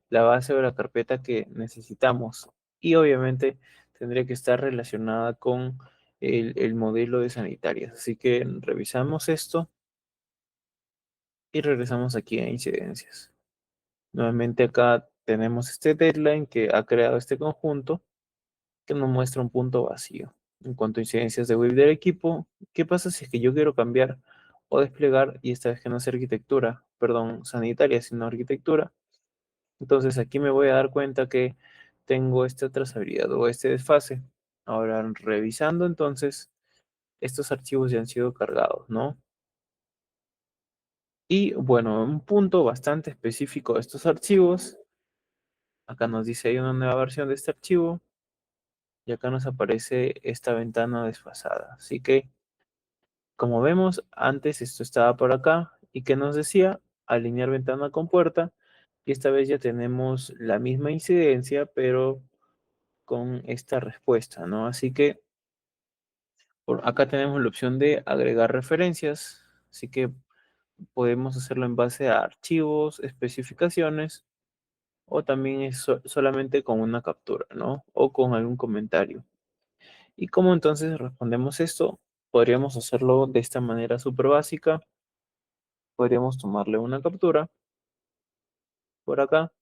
la base o la carpeta que necesitamos. Y obviamente tendría que estar relacionada con el modelo de sanitarias. Así que revisamos esto y regresamos aquí a incidencias. Nuevamente acá tenemos este deadline que ha creado este conjunto que nos muestra un punto vacío. En cuanto a incidencias de web del equipo, ¿qué pasa si es que yo quiero cambiar o desplegar, y esta vez que no es arquitectura, perdón, sanitaria, sino arquitectura? Entonces aquí me voy a dar cuenta que tengo esta trazabilidad o este desfase. Ahora, revisando entonces, estos archivos ya han sido cargados, ¿no? Y bueno, un punto bastante específico de estos archivos, acá nos dice hay una nueva versión de este archivo y acá nos aparece esta ventana desfasada. Así que, como vemos, antes esto estaba por acá y que nos decía alinear ventana con puerta, y esta vez ya tenemos la misma incidencia, pero con esta respuesta, ¿no? Así que por acá tenemos la opción de agregar referencias, así que podemos hacerlo en base a archivos, especificaciones, o también es solamente con una captura, ¿no? O con algún comentario. ¿Y cómo entonces respondemos esto? Podríamos hacerlo de esta manera súper básica. Podríamos tomarle una captura por acá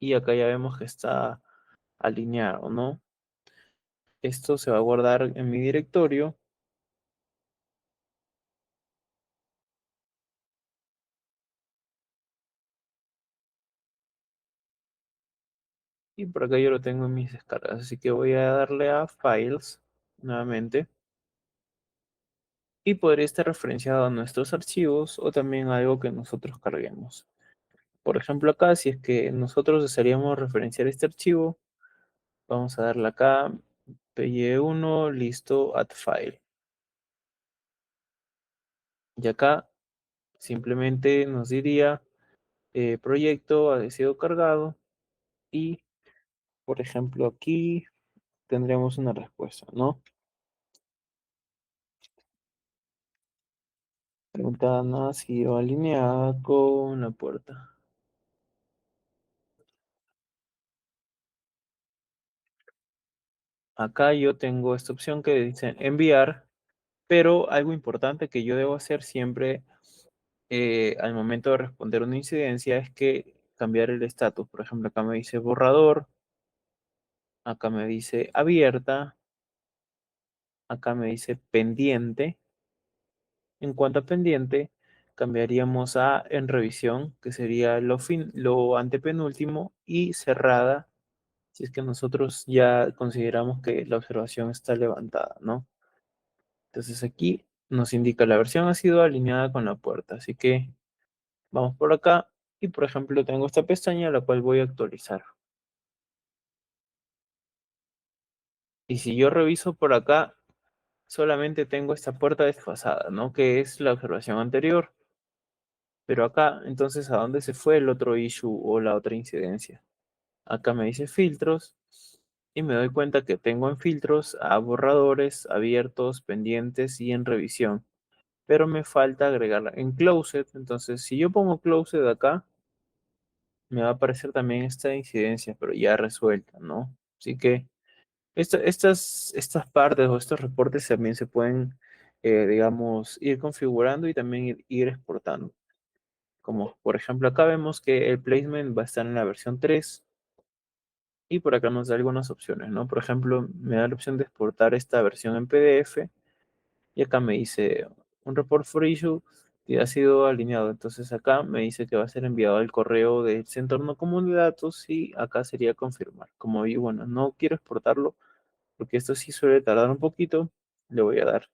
y acá ya vemos que está alineado, ¿no? Esto se va a guardar en mi directorio. Y por acá yo lo tengo en mis descargas, así que voy a darle a Files nuevamente. Y podría estar referenciado a nuestros archivos o también a algo que nosotros carguemos. Por ejemplo, acá, si es que nosotros desearíamos referenciar este archivo, vamos a darle acá, PY1, listo, add file. Y acá simplemente nos diría proyecto ha sido cargado y, por ejemplo, aquí tendríamos una respuesta, ¿no? Ventana ha sido alineada con la puerta. Acá yo tengo esta opción que dice enviar, pero algo importante que yo debo hacer siempre al momento de responder una incidencia es que cambiar el estatus. Por ejemplo, acá me dice borrador, acá me dice abierta, acá me dice pendiente. En cuanto a pendiente, cambiaríamos a en revisión, que sería lo antepenúltimo, y cerrada, si es que nosotros ya consideramos que la observación está levantada, ¿no? Entonces aquí nos indica la versión ha sido alineada con la puerta, así que vamos por acá y por ejemplo tengo esta pestaña la cual voy a actualizar. Y si yo reviso por acá, solamente tengo esta puerta desfasada, ¿no? Que es la observación anterior. Pero acá, entonces, ¿a dónde se fue el otro issue o la otra incidencia? Acá me dice filtros y me doy cuenta que tengo en filtros a borradores, abiertos, pendientes y en revisión. Pero me falta agregarla en closet. Entonces, si yo pongo closet acá, me va a aparecer también esta incidencia, pero ya resuelta, ¿no? Así que estas partes o estos reportes también se pueden, digamos, ir configurando y también ir exportando. Como por ejemplo acá vemos que el placement va a estar en la versión 3 y por acá nos da algunas opciones, ¿no? Por ejemplo, me da la opción de exportar esta versión en PDF y acá me dice un report for issue que ha sido alineado. Entonces acá me dice que va a ser enviado al correo del entorno común de datos y acá sería confirmar. Como vi, bueno, no quiero exportarlo porque esto sí suele tardar un poquito, le voy a dar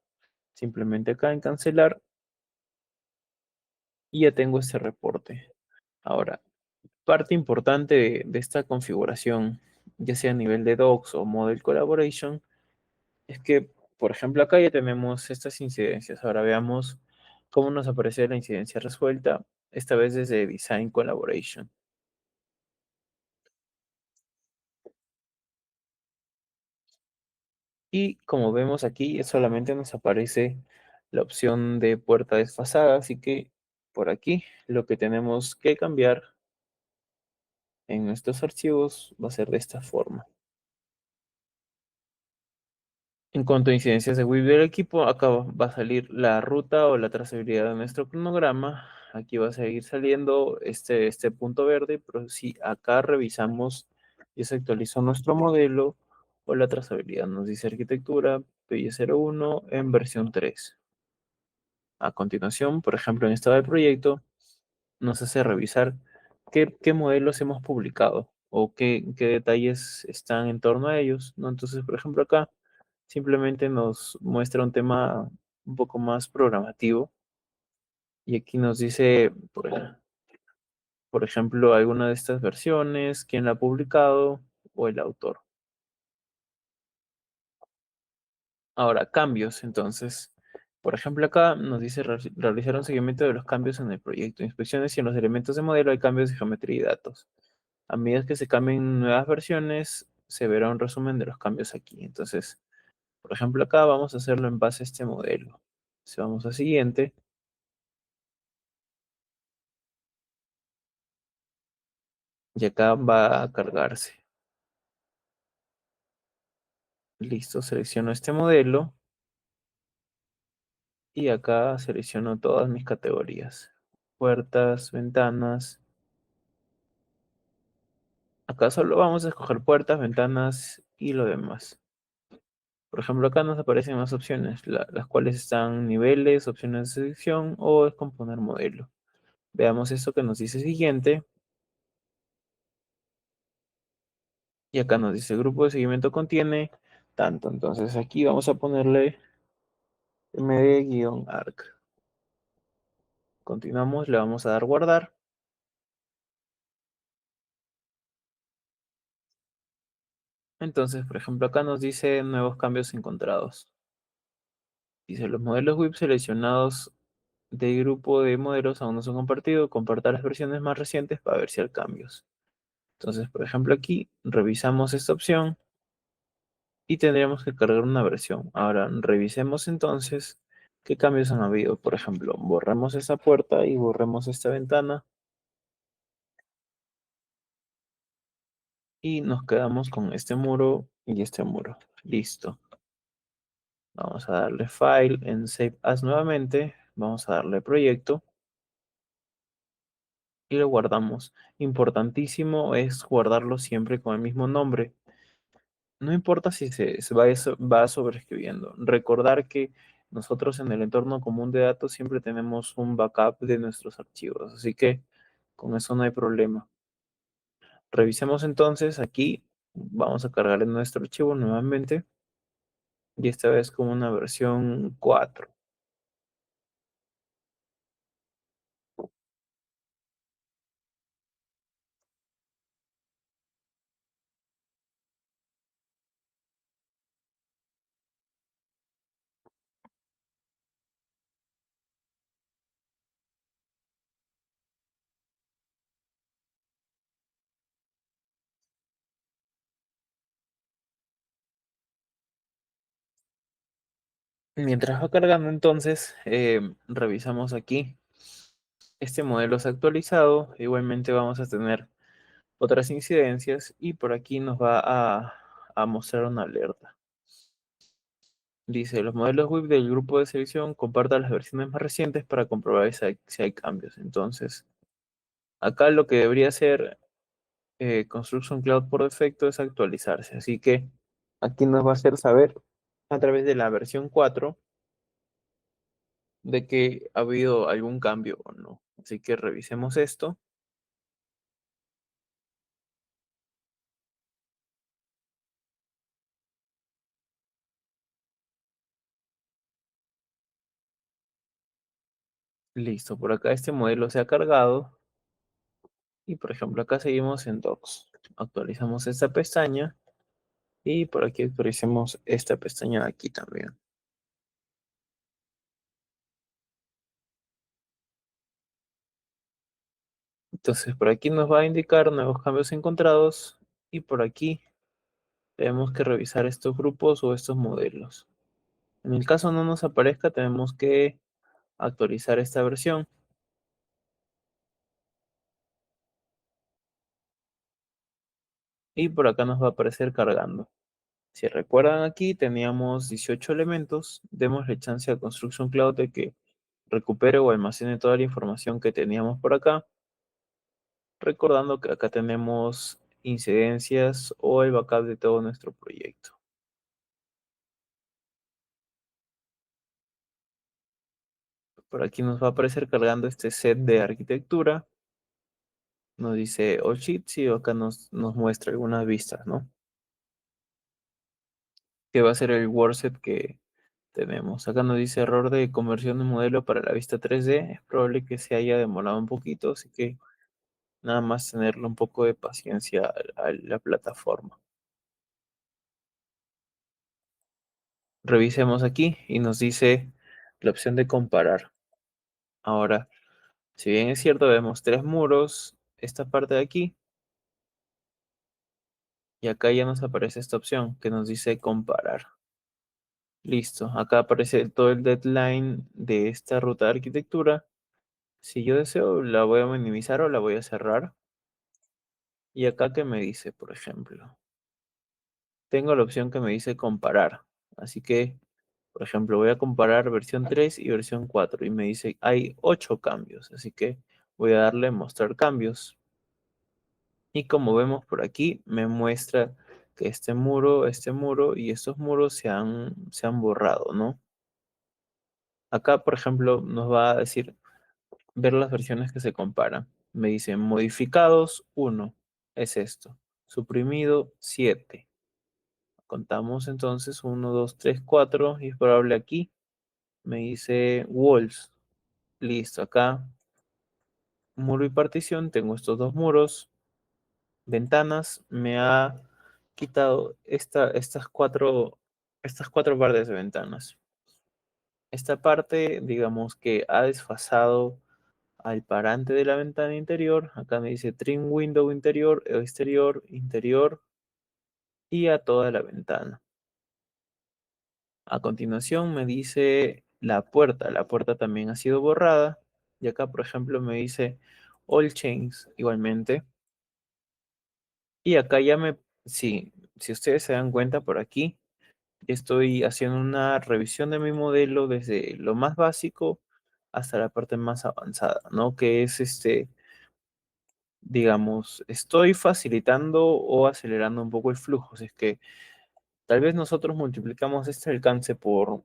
simplemente acá en cancelar y ya tengo este reporte. Ahora, parte importante de esta configuración, ya sea a nivel de docs o model collaboration, es que, por ejemplo, acá ya tenemos estas incidencias. Ahora veamos cómo nos aparece la incidencia resuelta, esta vez desde Design Collaboration. Y como vemos aquí, solamente nos aparece la opción de puerta desfasada, así que por aquí lo que tenemos que cambiar en nuestros archivos va a ser de esta forma. En cuanto a incidencias de WIP del equipo, acá va a salir la ruta o la trazabilidad de nuestro cronograma. Aquí va a seguir saliendo este punto verde, pero si acá revisamos y se actualizó nuestro modelo o la trazabilidad, nos dice arquitectura PY01 en versión 3. A continuación, por ejemplo, en estado de proyecto, nos hace revisar qué modelos hemos publicado o qué detalles están en torno a ellos, ¿no? Entonces, por ejemplo, acá simplemente nos muestra un tema un poco más programativo y aquí nos dice, por ejemplo, alguna de estas versiones, quién la ha publicado o el autor. Ahora, cambios, entonces, por ejemplo, acá nos dice realizar un seguimiento de los cambios en el proyecto, inspecciones si en los elementos de modelo hay cambios de geometría y datos. A medida que se cambien nuevas versiones, se verá un resumen de los cambios aquí. Entonces, por ejemplo, acá vamos a hacerlo en base a este modelo. Si vamos a siguiente, y acá va a cargarse. Listo, selecciono este modelo y acá selecciono todas mis categorías. Puertas, ventanas. Acá solo vamos a escoger puertas, ventanas y lo demás. Por ejemplo, acá nos aparecen más opciones, las cuales están niveles, opciones de selección o descomponer modelo. Veamos esto que nos dice siguiente. Y acá nos dice el grupo de seguimiento contiene tanto. Entonces aquí vamos a ponerle md-arc. Continuamos, le vamos a dar guardar. Entonces, por ejemplo, acá nos dice nuevos cambios encontrados. Dice los modelos WIP seleccionados del grupo de modelos aún no son compartidos. Comparta las versiones más recientes para ver si hay cambios. Entonces, por ejemplo, aquí revisamos esta opción y tendríamos que cargar una versión. Ahora, revisemos entonces qué cambios han habido. Por ejemplo, borremos esta puerta y borremos esta ventana. Y nos quedamos con este muro y este muro. Listo. Vamos a darle File en Save As nuevamente. Vamos a darle Proyecto. Y lo guardamos. Importantísimo es guardarlo siempre con el mismo nombre. No importa si se va sobreescribiendo. Recordar que nosotros en el entorno común de datos siempre tenemos un backup de nuestros archivos, así que con eso no hay problema. Revisemos entonces aquí, vamos a cargar en nuestro archivo nuevamente y esta vez con una versión 4. Mientras va cargando entonces, revisamos aquí. Este modelo es actualizado, igualmente vamos a tener otras incidencias y por aquí nos va a mostrar una alerta. Dice, los modelos web del grupo de selección compartan las versiones más recientes para comprobar si hay cambios. Entonces, acá lo que debería hacer Construction Cloud por defecto es actualizarse. Así que aquí nos va a hacer saber a través de la versión 4 de que ha habido algún cambio o no. Así que revisemos esto. Listo, por acá este modelo se ha cargado. Y por ejemplo, acá seguimos en Docs. Actualizamos esta pestaña y por aquí actualicemos esta pestaña de aquí también. Entonces por aquí nos va a indicar nuevos cambios encontrados y por aquí tenemos que revisar estos grupos o estos modelos. En el caso no nos aparezca, tenemos que actualizar esta versión. Y por acá nos va a aparecer cargando. Si recuerdan aquí teníamos 18 elementos. Démosle chance a Construction Cloud de que recupere o almacene toda la información que teníamos por acá. Recordando que acá tenemos incidencias o el backup de todo nuestro proyecto. Por aquí nos va a aparecer cargando este set de arquitectura. Nos dice All Sheets y acá nos muestra algunas vistas, ¿no? Que va a ser el WordSet que tenemos. Acá nos dice error de conversión de modelo para la vista 3D. Es probable que se haya demorado un poquito, así que nada más tenerle un poco de paciencia a la plataforma. Revisemos aquí y nos dice la opción de comparar. Ahora, si bien es cierto, vemos tres muros, esta parte de aquí, y acá ya nos aparece esta opción que nos dice comparar. Listo, acá aparece todo el deadline de esta ruta de arquitectura. Si yo deseo, la voy a minimizar o la voy a cerrar. Y acá que me dice, por ejemplo, tengo la opción que me dice comparar. Así que, por ejemplo, voy a comparar versión 3 y versión 4 y me dice hay 8 cambios. Así que voy a darle mostrar cambios. Y como vemos por aquí, me muestra que este muro y estos muros se han borrado, ¿no? Acá, por ejemplo, nos va a decir ver las versiones que se comparan. Me dice modificados 1, es esto. Suprimido 7. Contamos entonces 1, 2, 3, 4 y es probable aquí. Me dice walls. Listo, acá muro y partición. Tengo estos dos muros. Ventanas. Me ha quitado estas cuatro partes de ventanas. Esta parte, digamos que ha desfasado al parante de la ventana interior. Acá me dice trim window interior, exterior, interior y a toda la ventana. A continuación me dice la puerta. La puerta también ha sido borrada. Y acá, por ejemplo, me dice all chains igualmente. Y acá sí, si ustedes se dan cuenta por aquí, estoy haciendo una revisión de mi modelo desde lo más básico hasta la parte más avanzada, ¿no? Que es digamos, estoy facilitando o acelerando un poco el flujo. Si es que tal vez nosotros multiplicamos este alcance por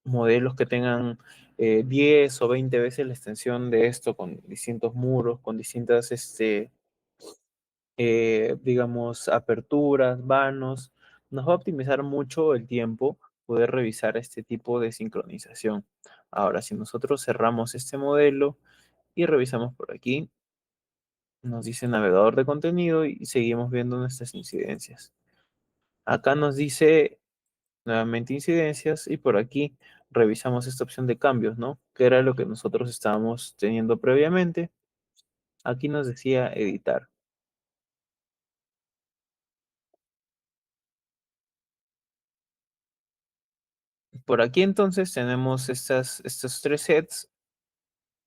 modelos que tengan 10 o 20 veces la extensión de esto, con distintos muros, con distintas, digamos, aperturas, vanos. Nos va a optimizar mucho el tiempo poder revisar este tipo de sincronización. Ahora, si nosotros cerramos este modelo y revisamos por aquí, nos dice navegador de contenido y seguimos viendo nuestras incidencias. Acá nos dice nuevamente incidencias y por aquí revisamos esta opción de cambios, ¿no? Que era lo que nosotros estábamos teniendo previamente. Aquí nos decía editar. Por aquí entonces tenemos estos tres sets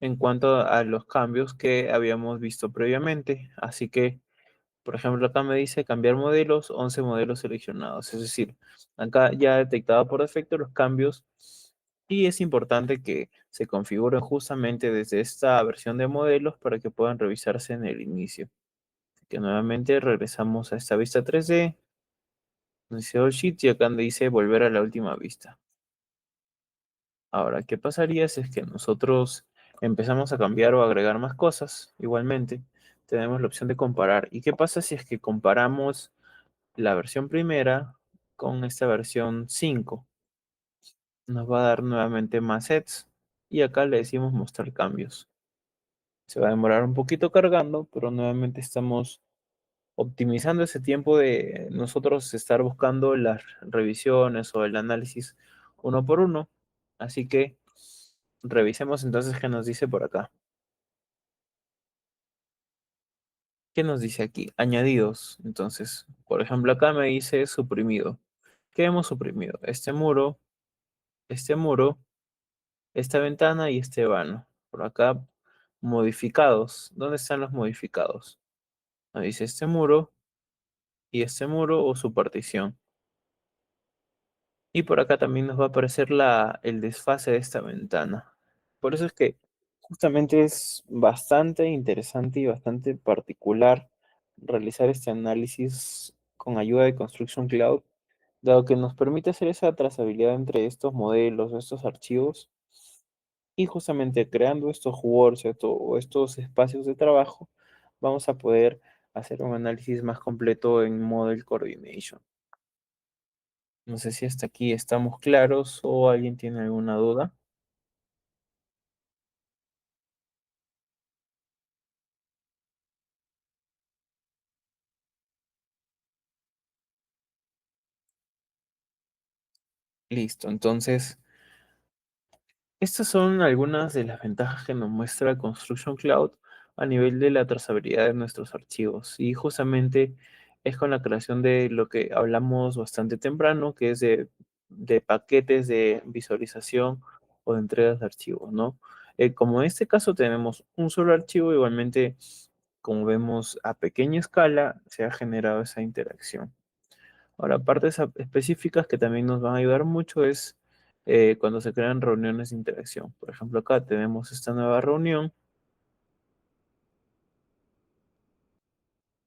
en cuanto a los cambios que habíamos visto previamente. Así que, por ejemplo, acá me dice cambiar modelos, 11 modelos seleccionados. Es decir, acá ya ha detectado por defecto los cambios y es importante que se configuren justamente desde esta versión de modelos para que puedan revisarse en el inicio. Así que nuevamente regresamos a esta vista 3D, donde dice All Sheet y acá donde dice volver a la última vista. Ahora, ¿qué pasaría si es que nosotros empezamos a cambiar o agregar más cosas? Igualmente, tenemos la opción de comparar. ¿Y qué pasa si es que comparamos la versión primera con esta versión 5? Nos va a dar nuevamente más sets y acá le decimos mostrar cambios. Se va a demorar un poquito cargando, pero nuevamente estamos optimizando ese tiempo de nosotros estar buscando las revisiones o el análisis uno por uno. Así que revisemos entonces qué nos dice por acá. ¿Qué nos dice aquí? Añadidos. Entonces, por ejemplo, acá me dice suprimido. ¿Qué hemos suprimido? Este muro, esta ventana y este vano. Por acá, modificados. ¿Dónde están los modificados? Nos dice este muro y este muro o su partición. Y por acá también nos va a aparecer el desfase de esta ventana. Por eso es que justamente es bastante interesante y bastante particular realizar este análisis con ayuda de Construction Cloud, dado que nos permite hacer esa trazabilidad entre estos modelos, estos archivos, y justamente creando estos words o estos espacios de trabajo, vamos a poder hacer un análisis más completo en Model Coordination. No sé si hasta aquí estamos claros o alguien tiene alguna duda. Listo, entonces, estas son algunas de las ventajas que nos muestra Construction Cloud a nivel de la trazabilidad de nuestros archivos. Y justamente es con la creación de lo que hablamos bastante temprano, que es de paquetes de visualización o de entregas de archivos, ¿no? Como en este caso tenemos un solo archivo, igualmente, como vemos a pequeña escala, se ha generado esa interacción. Ahora, partes específicas que también nos van a ayudar mucho es cuando se crean reuniones de interacción. Por ejemplo, acá tenemos esta nueva reunión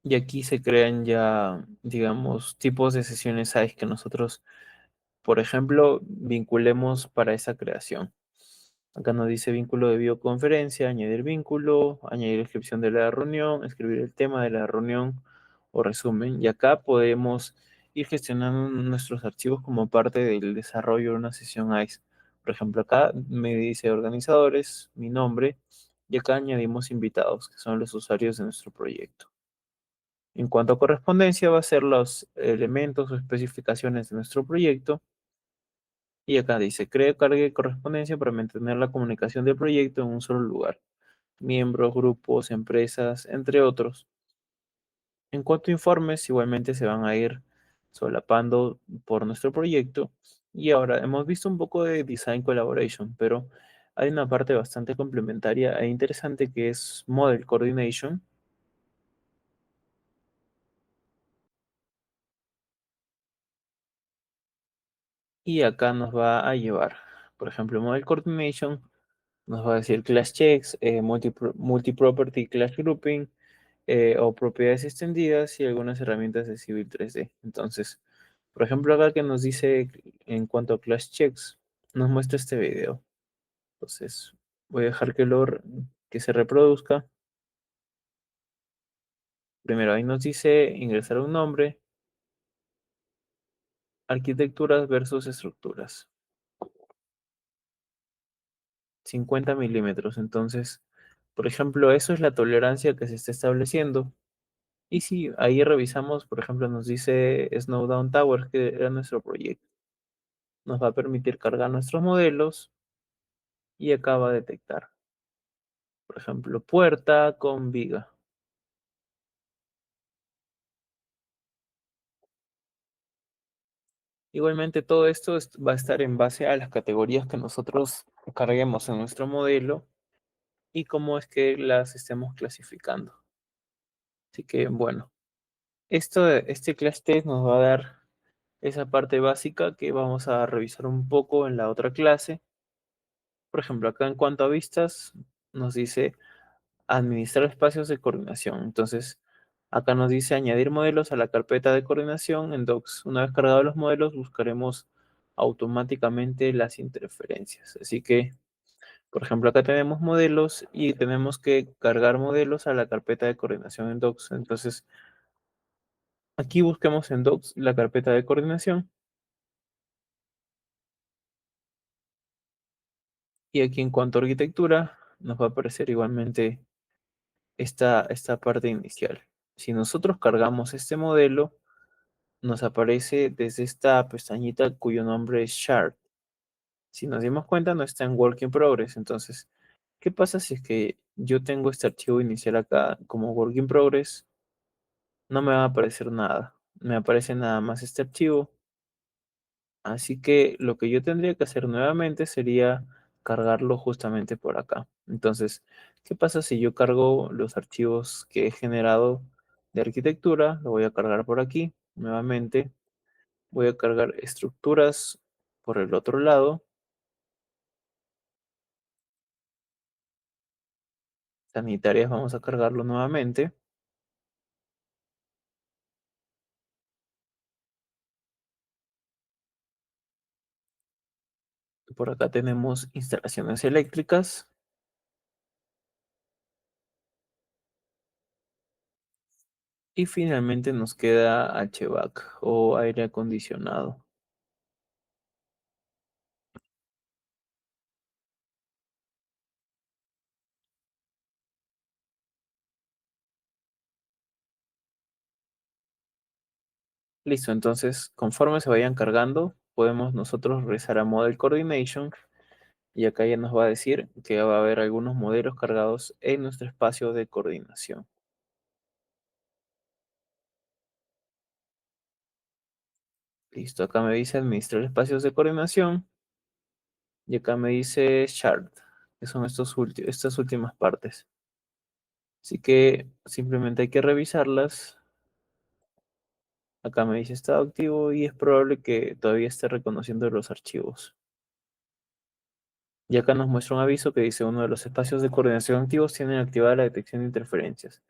y aquí se crean ya, digamos, tipos de sesiones ICE que nosotros, por ejemplo, vinculemos para esa creación. Acá nos dice vínculo de videoconferencia, añadir vínculo, añadir descripción de la reunión, escribir el tema de la reunión o resumen. Y acá podemos ir gestionando nuestros archivos como parte del desarrollo de una sesión ICE. Por ejemplo, acá me dice organizadores, mi nombre, y acá añadimos invitados, que son los usuarios de nuestro proyecto. En cuanto a correspondencia, va a ser los elementos o especificaciones de nuestro proyecto. Y acá dice, cree carga de correspondencia para mantener la comunicación del proyecto en un solo lugar. Miembros, grupos, empresas, entre otros. En cuanto a informes, igualmente se van a ir solapando por nuestro proyecto. Y ahora hemos visto un poco de Design Collaboration, pero hay una parte bastante complementaria e interesante que es Model Coordination. Y acá nos va a llevar, por ejemplo, Model Coordination, nos va a decir Class Checks, Multi-Property Class Grouping, o propiedades extendidas y algunas herramientas de Civil 3D. Entonces, por ejemplo, acá que nos dice en cuanto a Class Checks, nos muestra este video. Entonces, voy a dejar que se reproduzca. Primero ahí nos dice ingresar un nombre, arquitecturas versus estructuras. 50 milímetros. Entonces, por ejemplo, eso es la tolerancia que se está estableciendo. Y si ahí revisamos, por ejemplo, nos dice Snowdown Tower, que era nuestro proyecto. Nos va a permitir cargar nuestros modelos y acá va a detectar, por ejemplo, puerta con viga. Igualmente todo esto va a estar en base a las categorías que nosotros carguemos en nuestro modelo y cómo es que las estemos clasificando. Así que bueno, este class test nos va a dar esa parte básica que vamos a revisar un poco en la otra clase. Por ejemplo, acá en cuanto a vistas, nos dice administrar espacios de coordinación. Entonces, acá nos dice añadir modelos a la carpeta de coordinación en Docs. Una vez cargados los modelos, buscaremos automáticamente las interferencias. Así que, por ejemplo, acá tenemos modelos y tenemos que cargar modelos a la carpeta de coordinación en Docs. Entonces, aquí busquemos en Docs la carpeta de coordinación. Y aquí en cuanto a arquitectura, nos va a aparecer igualmente esta parte inicial. Si nosotros cargamos este modelo, nos aparece desde esta pestañita cuyo nombre es Chart. Si nos dimos cuenta, no está en Work in Progress. Entonces, ¿qué pasa si es que yo tengo este archivo inicial acá como Work in Progress? No me va a aparecer nada. Me aparece nada más este archivo. Así que lo que yo tendría que hacer nuevamente sería cargarlo justamente por acá. Entonces, ¿qué pasa si yo cargo los archivos que he generado de arquitectura? Lo voy a cargar por aquí. Nuevamente, voy a cargar estructuras por el otro lado. Sanitarias vamos a cargarlo nuevamente. Por acá tenemos instalaciones eléctricas. Y finalmente nos queda HVAC o aire acondicionado. Listo, entonces conforme se vayan cargando, podemos nosotros regresar a Model Coordination y acá ya nos va a decir que va a haber algunos modelos cargados en nuestro espacio de coordinación. Listo, acá me dice administrar espacios de coordinación y acá me dice chart, que son estas últimas partes. Así que simplemente hay que revisarlas. Acá me dice estado activo y es probable que todavía esté reconociendo los archivos. Y acá nos muestra un aviso que dice uno de los espacios de coordinación activos tiene activada la detección de interferencias.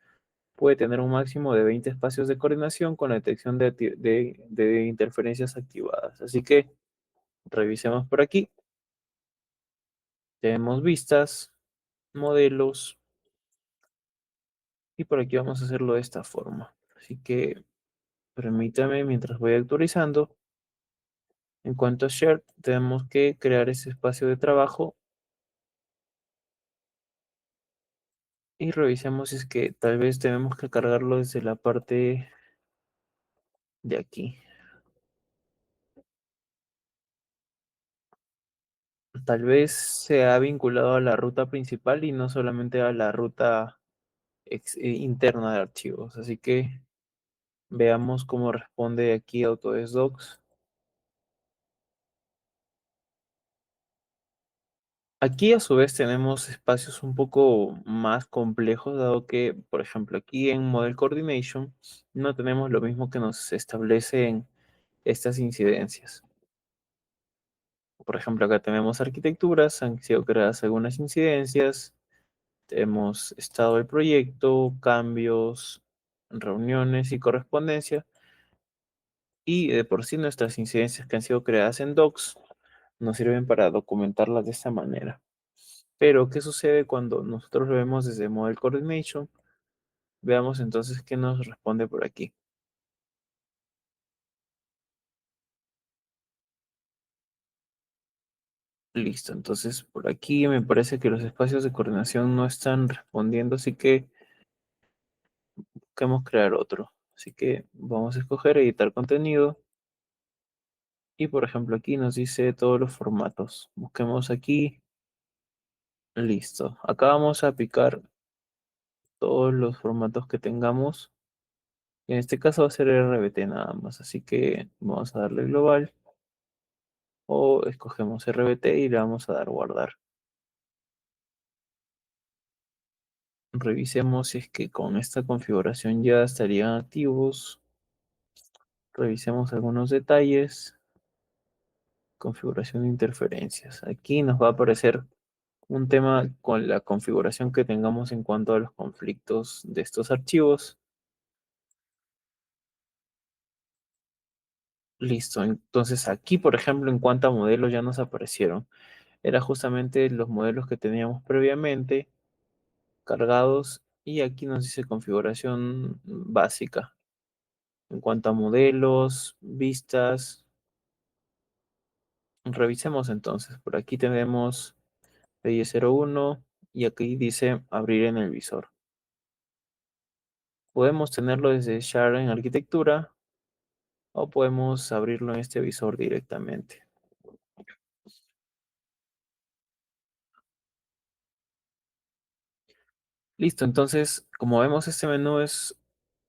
Puede tener un máximo de 20 espacios de coordinación con la detección de interferencias activadas. Así que revisemos por aquí. Tenemos vistas, modelos y por aquí vamos a hacerlo de esta forma. Así que permítame mientras voy actualizando. En cuanto a Share, tenemos que crear ese espacio de trabajo y revisemos si es que tal vez tenemos que cargarlo desde la parte de aquí. Tal vez se ha vinculado a la ruta principal y no solamente a la ruta interna de archivos. Así que veamos cómo responde aquí Autodesk Docs. Aquí a su vez tenemos espacios un poco más complejos, dado que, por ejemplo, aquí en Model Coordination no tenemos lo mismo que nos establecen estas incidencias. Por ejemplo, acá tenemos arquitecturas, han sido creadas algunas incidencias, tenemos estado del proyecto, cambios, reuniones y correspondencia. Y de por sí nuestras incidencias que han sido creadas en Docs nos sirven para documentarlas de esta manera. Pero, ¿qué sucede cuando nosotros lo vemos desde Model Coordination? Veamos entonces qué nos responde por aquí. Listo, entonces por aquí me parece que los espacios de coordinación no están respondiendo, así que busquemos crear otro. Así que vamos a escoger editar contenido y por ejemplo aquí nos dice todos los formatos. Busquemos aquí, listo. Acá vamos a picar todos los formatos que tengamos. En este caso va a ser RBT nada más, así que vamos a darle global o escogemos RBT y le vamos a dar guardar. Revisemos si es que con esta configuración ya estarían activos. Revisemos algunos detalles. Configuración de interferencias. Aquí nos va a aparecer un tema con la configuración que tengamos en cuanto a los conflictos de estos archivos. Listo. Entonces aquí, por ejemplo, en cuanto a modelos ya nos aparecieron. Era justamente los modelos que teníamos previamente cargados y aquí nos dice configuración básica. En cuanto a modelos, vistas, revisemos entonces. Por aquí tenemos PY01 y aquí dice abrir en el visor. Podemos tenerlo desde Share en arquitectura o podemos abrirlo en este visor directamente. Listo, entonces, como vemos, este menú es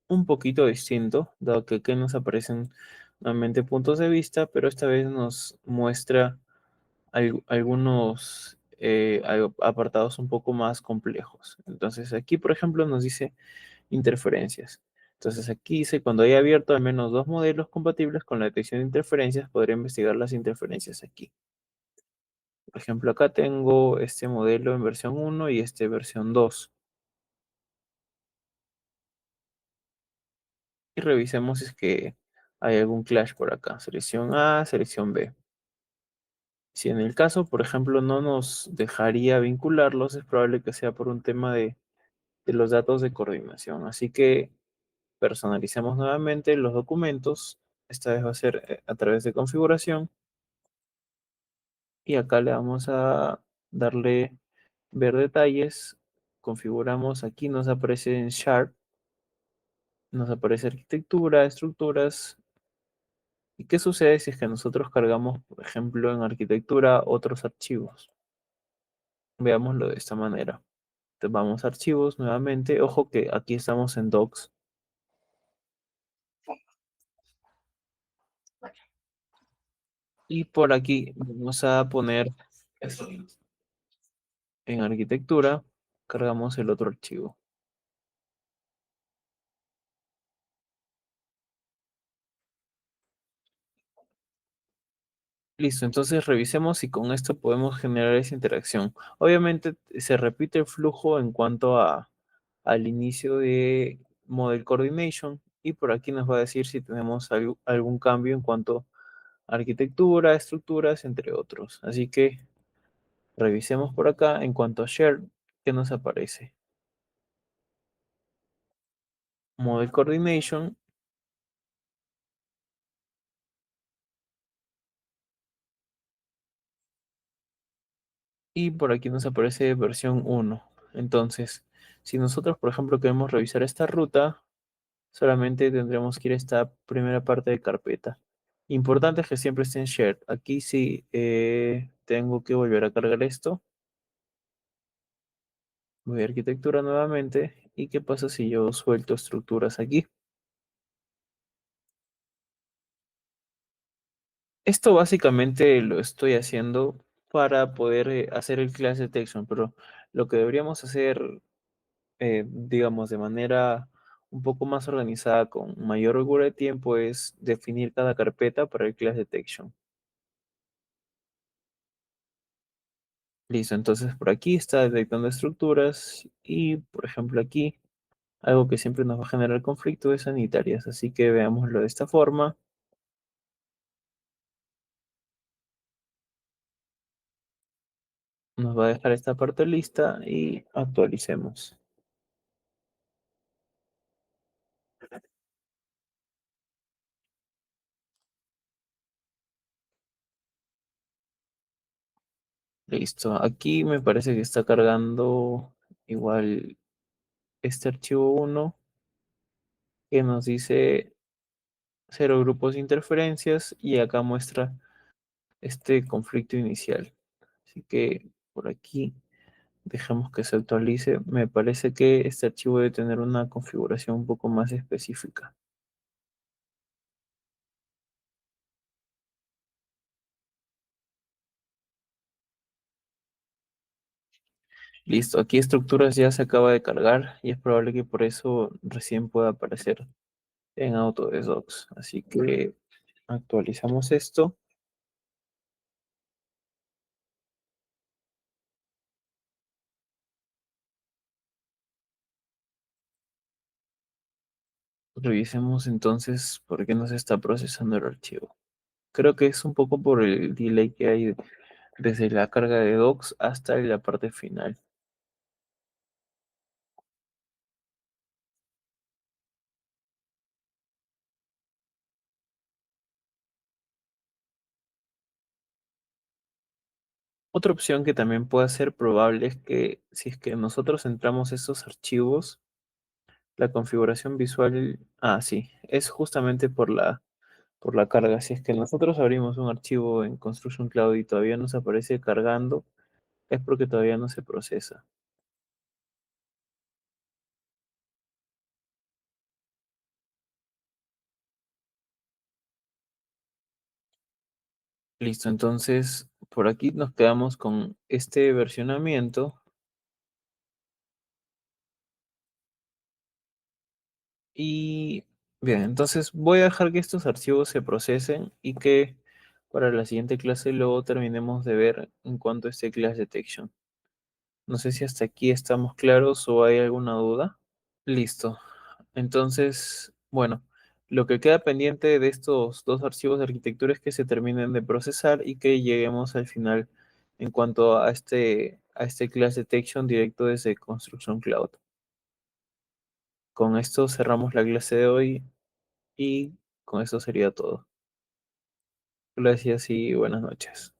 un poquito distinto, dado que aquí nos aparecen nuevamente puntos de vista, pero esta vez nos muestra algunos apartados un poco más complejos. Entonces, aquí, por ejemplo, nos dice interferencias. Entonces, aquí dice, cuando haya abierto al menos dos modelos compatibles con la detección de interferencias, podré investigar las interferencias aquí. Por ejemplo, acá tengo este modelo en versión 1 y este versión 2. Y revisemos si es que hay algún clash por acá. Selección A, selección B. Si en el caso, por ejemplo, no nos dejaría vincularlos, es probable que sea por un tema de los datos de coordinación. Así que personalicemos nuevamente los documentos. Esta vez va a ser a través de configuración. Y acá le vamos a darle ver detalles. Configuramos, aquí nos aparece en Sharp, nos aparece arquitectura, estructuras. ¿Y qué sucede si es que nosotros cargamos, por ejemplo, en arquitectura otros archivos? Veámoslo de esta manera. Entonces vamos a archivos nuevamente. Ojo que aquí estamos en docs. Y por aquí vamos a poner en arquitectura, cargamos el otro archivo. Listo, entonces revisemos si con esto podemos generar esa interacción. Obviamente se repite el flujo en cuanto al inicio de Model Coordination y por aquí nos va a decir si tenemos algún cambio en cuanto a arquitectura, estructuras, entre otros. Así que revisemos por acá en cuanto a Share, ¿qué nos aparece? Model Coordination y por aquí nos aparece versión 1. Entonces, si nosotros, por ejemplo, queremos revisar esta ruta, solamente tendremos que ir a esta primera parte de carpeta. Importante es que siempre esté en Shared. Aquí sí tengo que volver a cargar esto. Voy a arquitectura nuevamente. ¿Y qué pasa si yo suelto estructuras aquí? Esto básicamente lo estoy haciendo para poder hacer el class detection, pero lo que deberíamos hacer, digamos, de manera un poco más organizada, con mayor holgura de tiempo, es definir cada carpeta para el class detection. Listo, entonces por aquí está detectando estructuras y, por ejemplo, aquí algo que siempre nos va a generar conflicto es sanitarias, así que veámoslo de esta forma. Nos va a dejar esta parte lista y actualicemos. Listo. Aquí me parece que está cargando igual este archivo 1 que nos dice cero grupos de interferencias y acá muestra este conflicto inicial. Así que por aquí dejemos que se actualice. Me parece que este archivo debe tener una configuración un poco más específica. Listo, aquí estructuras ya se acaba de cargar y es probable que por eso recién pueda aparecer en Autodesk Docs. Así que actualizamos esto. Revisemos entonces por qué no se está procesando el archivo. Creo que es un poco por el delay que hay desde la carga de docs hasta la parte final. Otra opción que también puede ser probable es que si es que nosotros entramos estos archivos, la configuración visual, sí, es justamente por la carga. Si es que nosotros abrimos un archivo en Construction Cloud y todavía nos aparece cargando, es porque todavía no se procesa. Listo, entonces por aquí nos quedamos con este versionamiento y bien, entonces voy a dejar que estos archivos se procesen y que para la siguiente clase luego terminemos de ver en cuanto a este Clash Detection. No sé si hasta aquí estamos claros o hay alguna duda. Listo. Entonces, bueno, lo que queda pendiente de estos dos archivos de arquitectura es que se terminen de procesar y que lleguemos al final en cuanto a este Class Detection directo desde Construction Cloud. Con esto cerramos la clase de hoy y con esto sería todo. Gracias y buenas noches.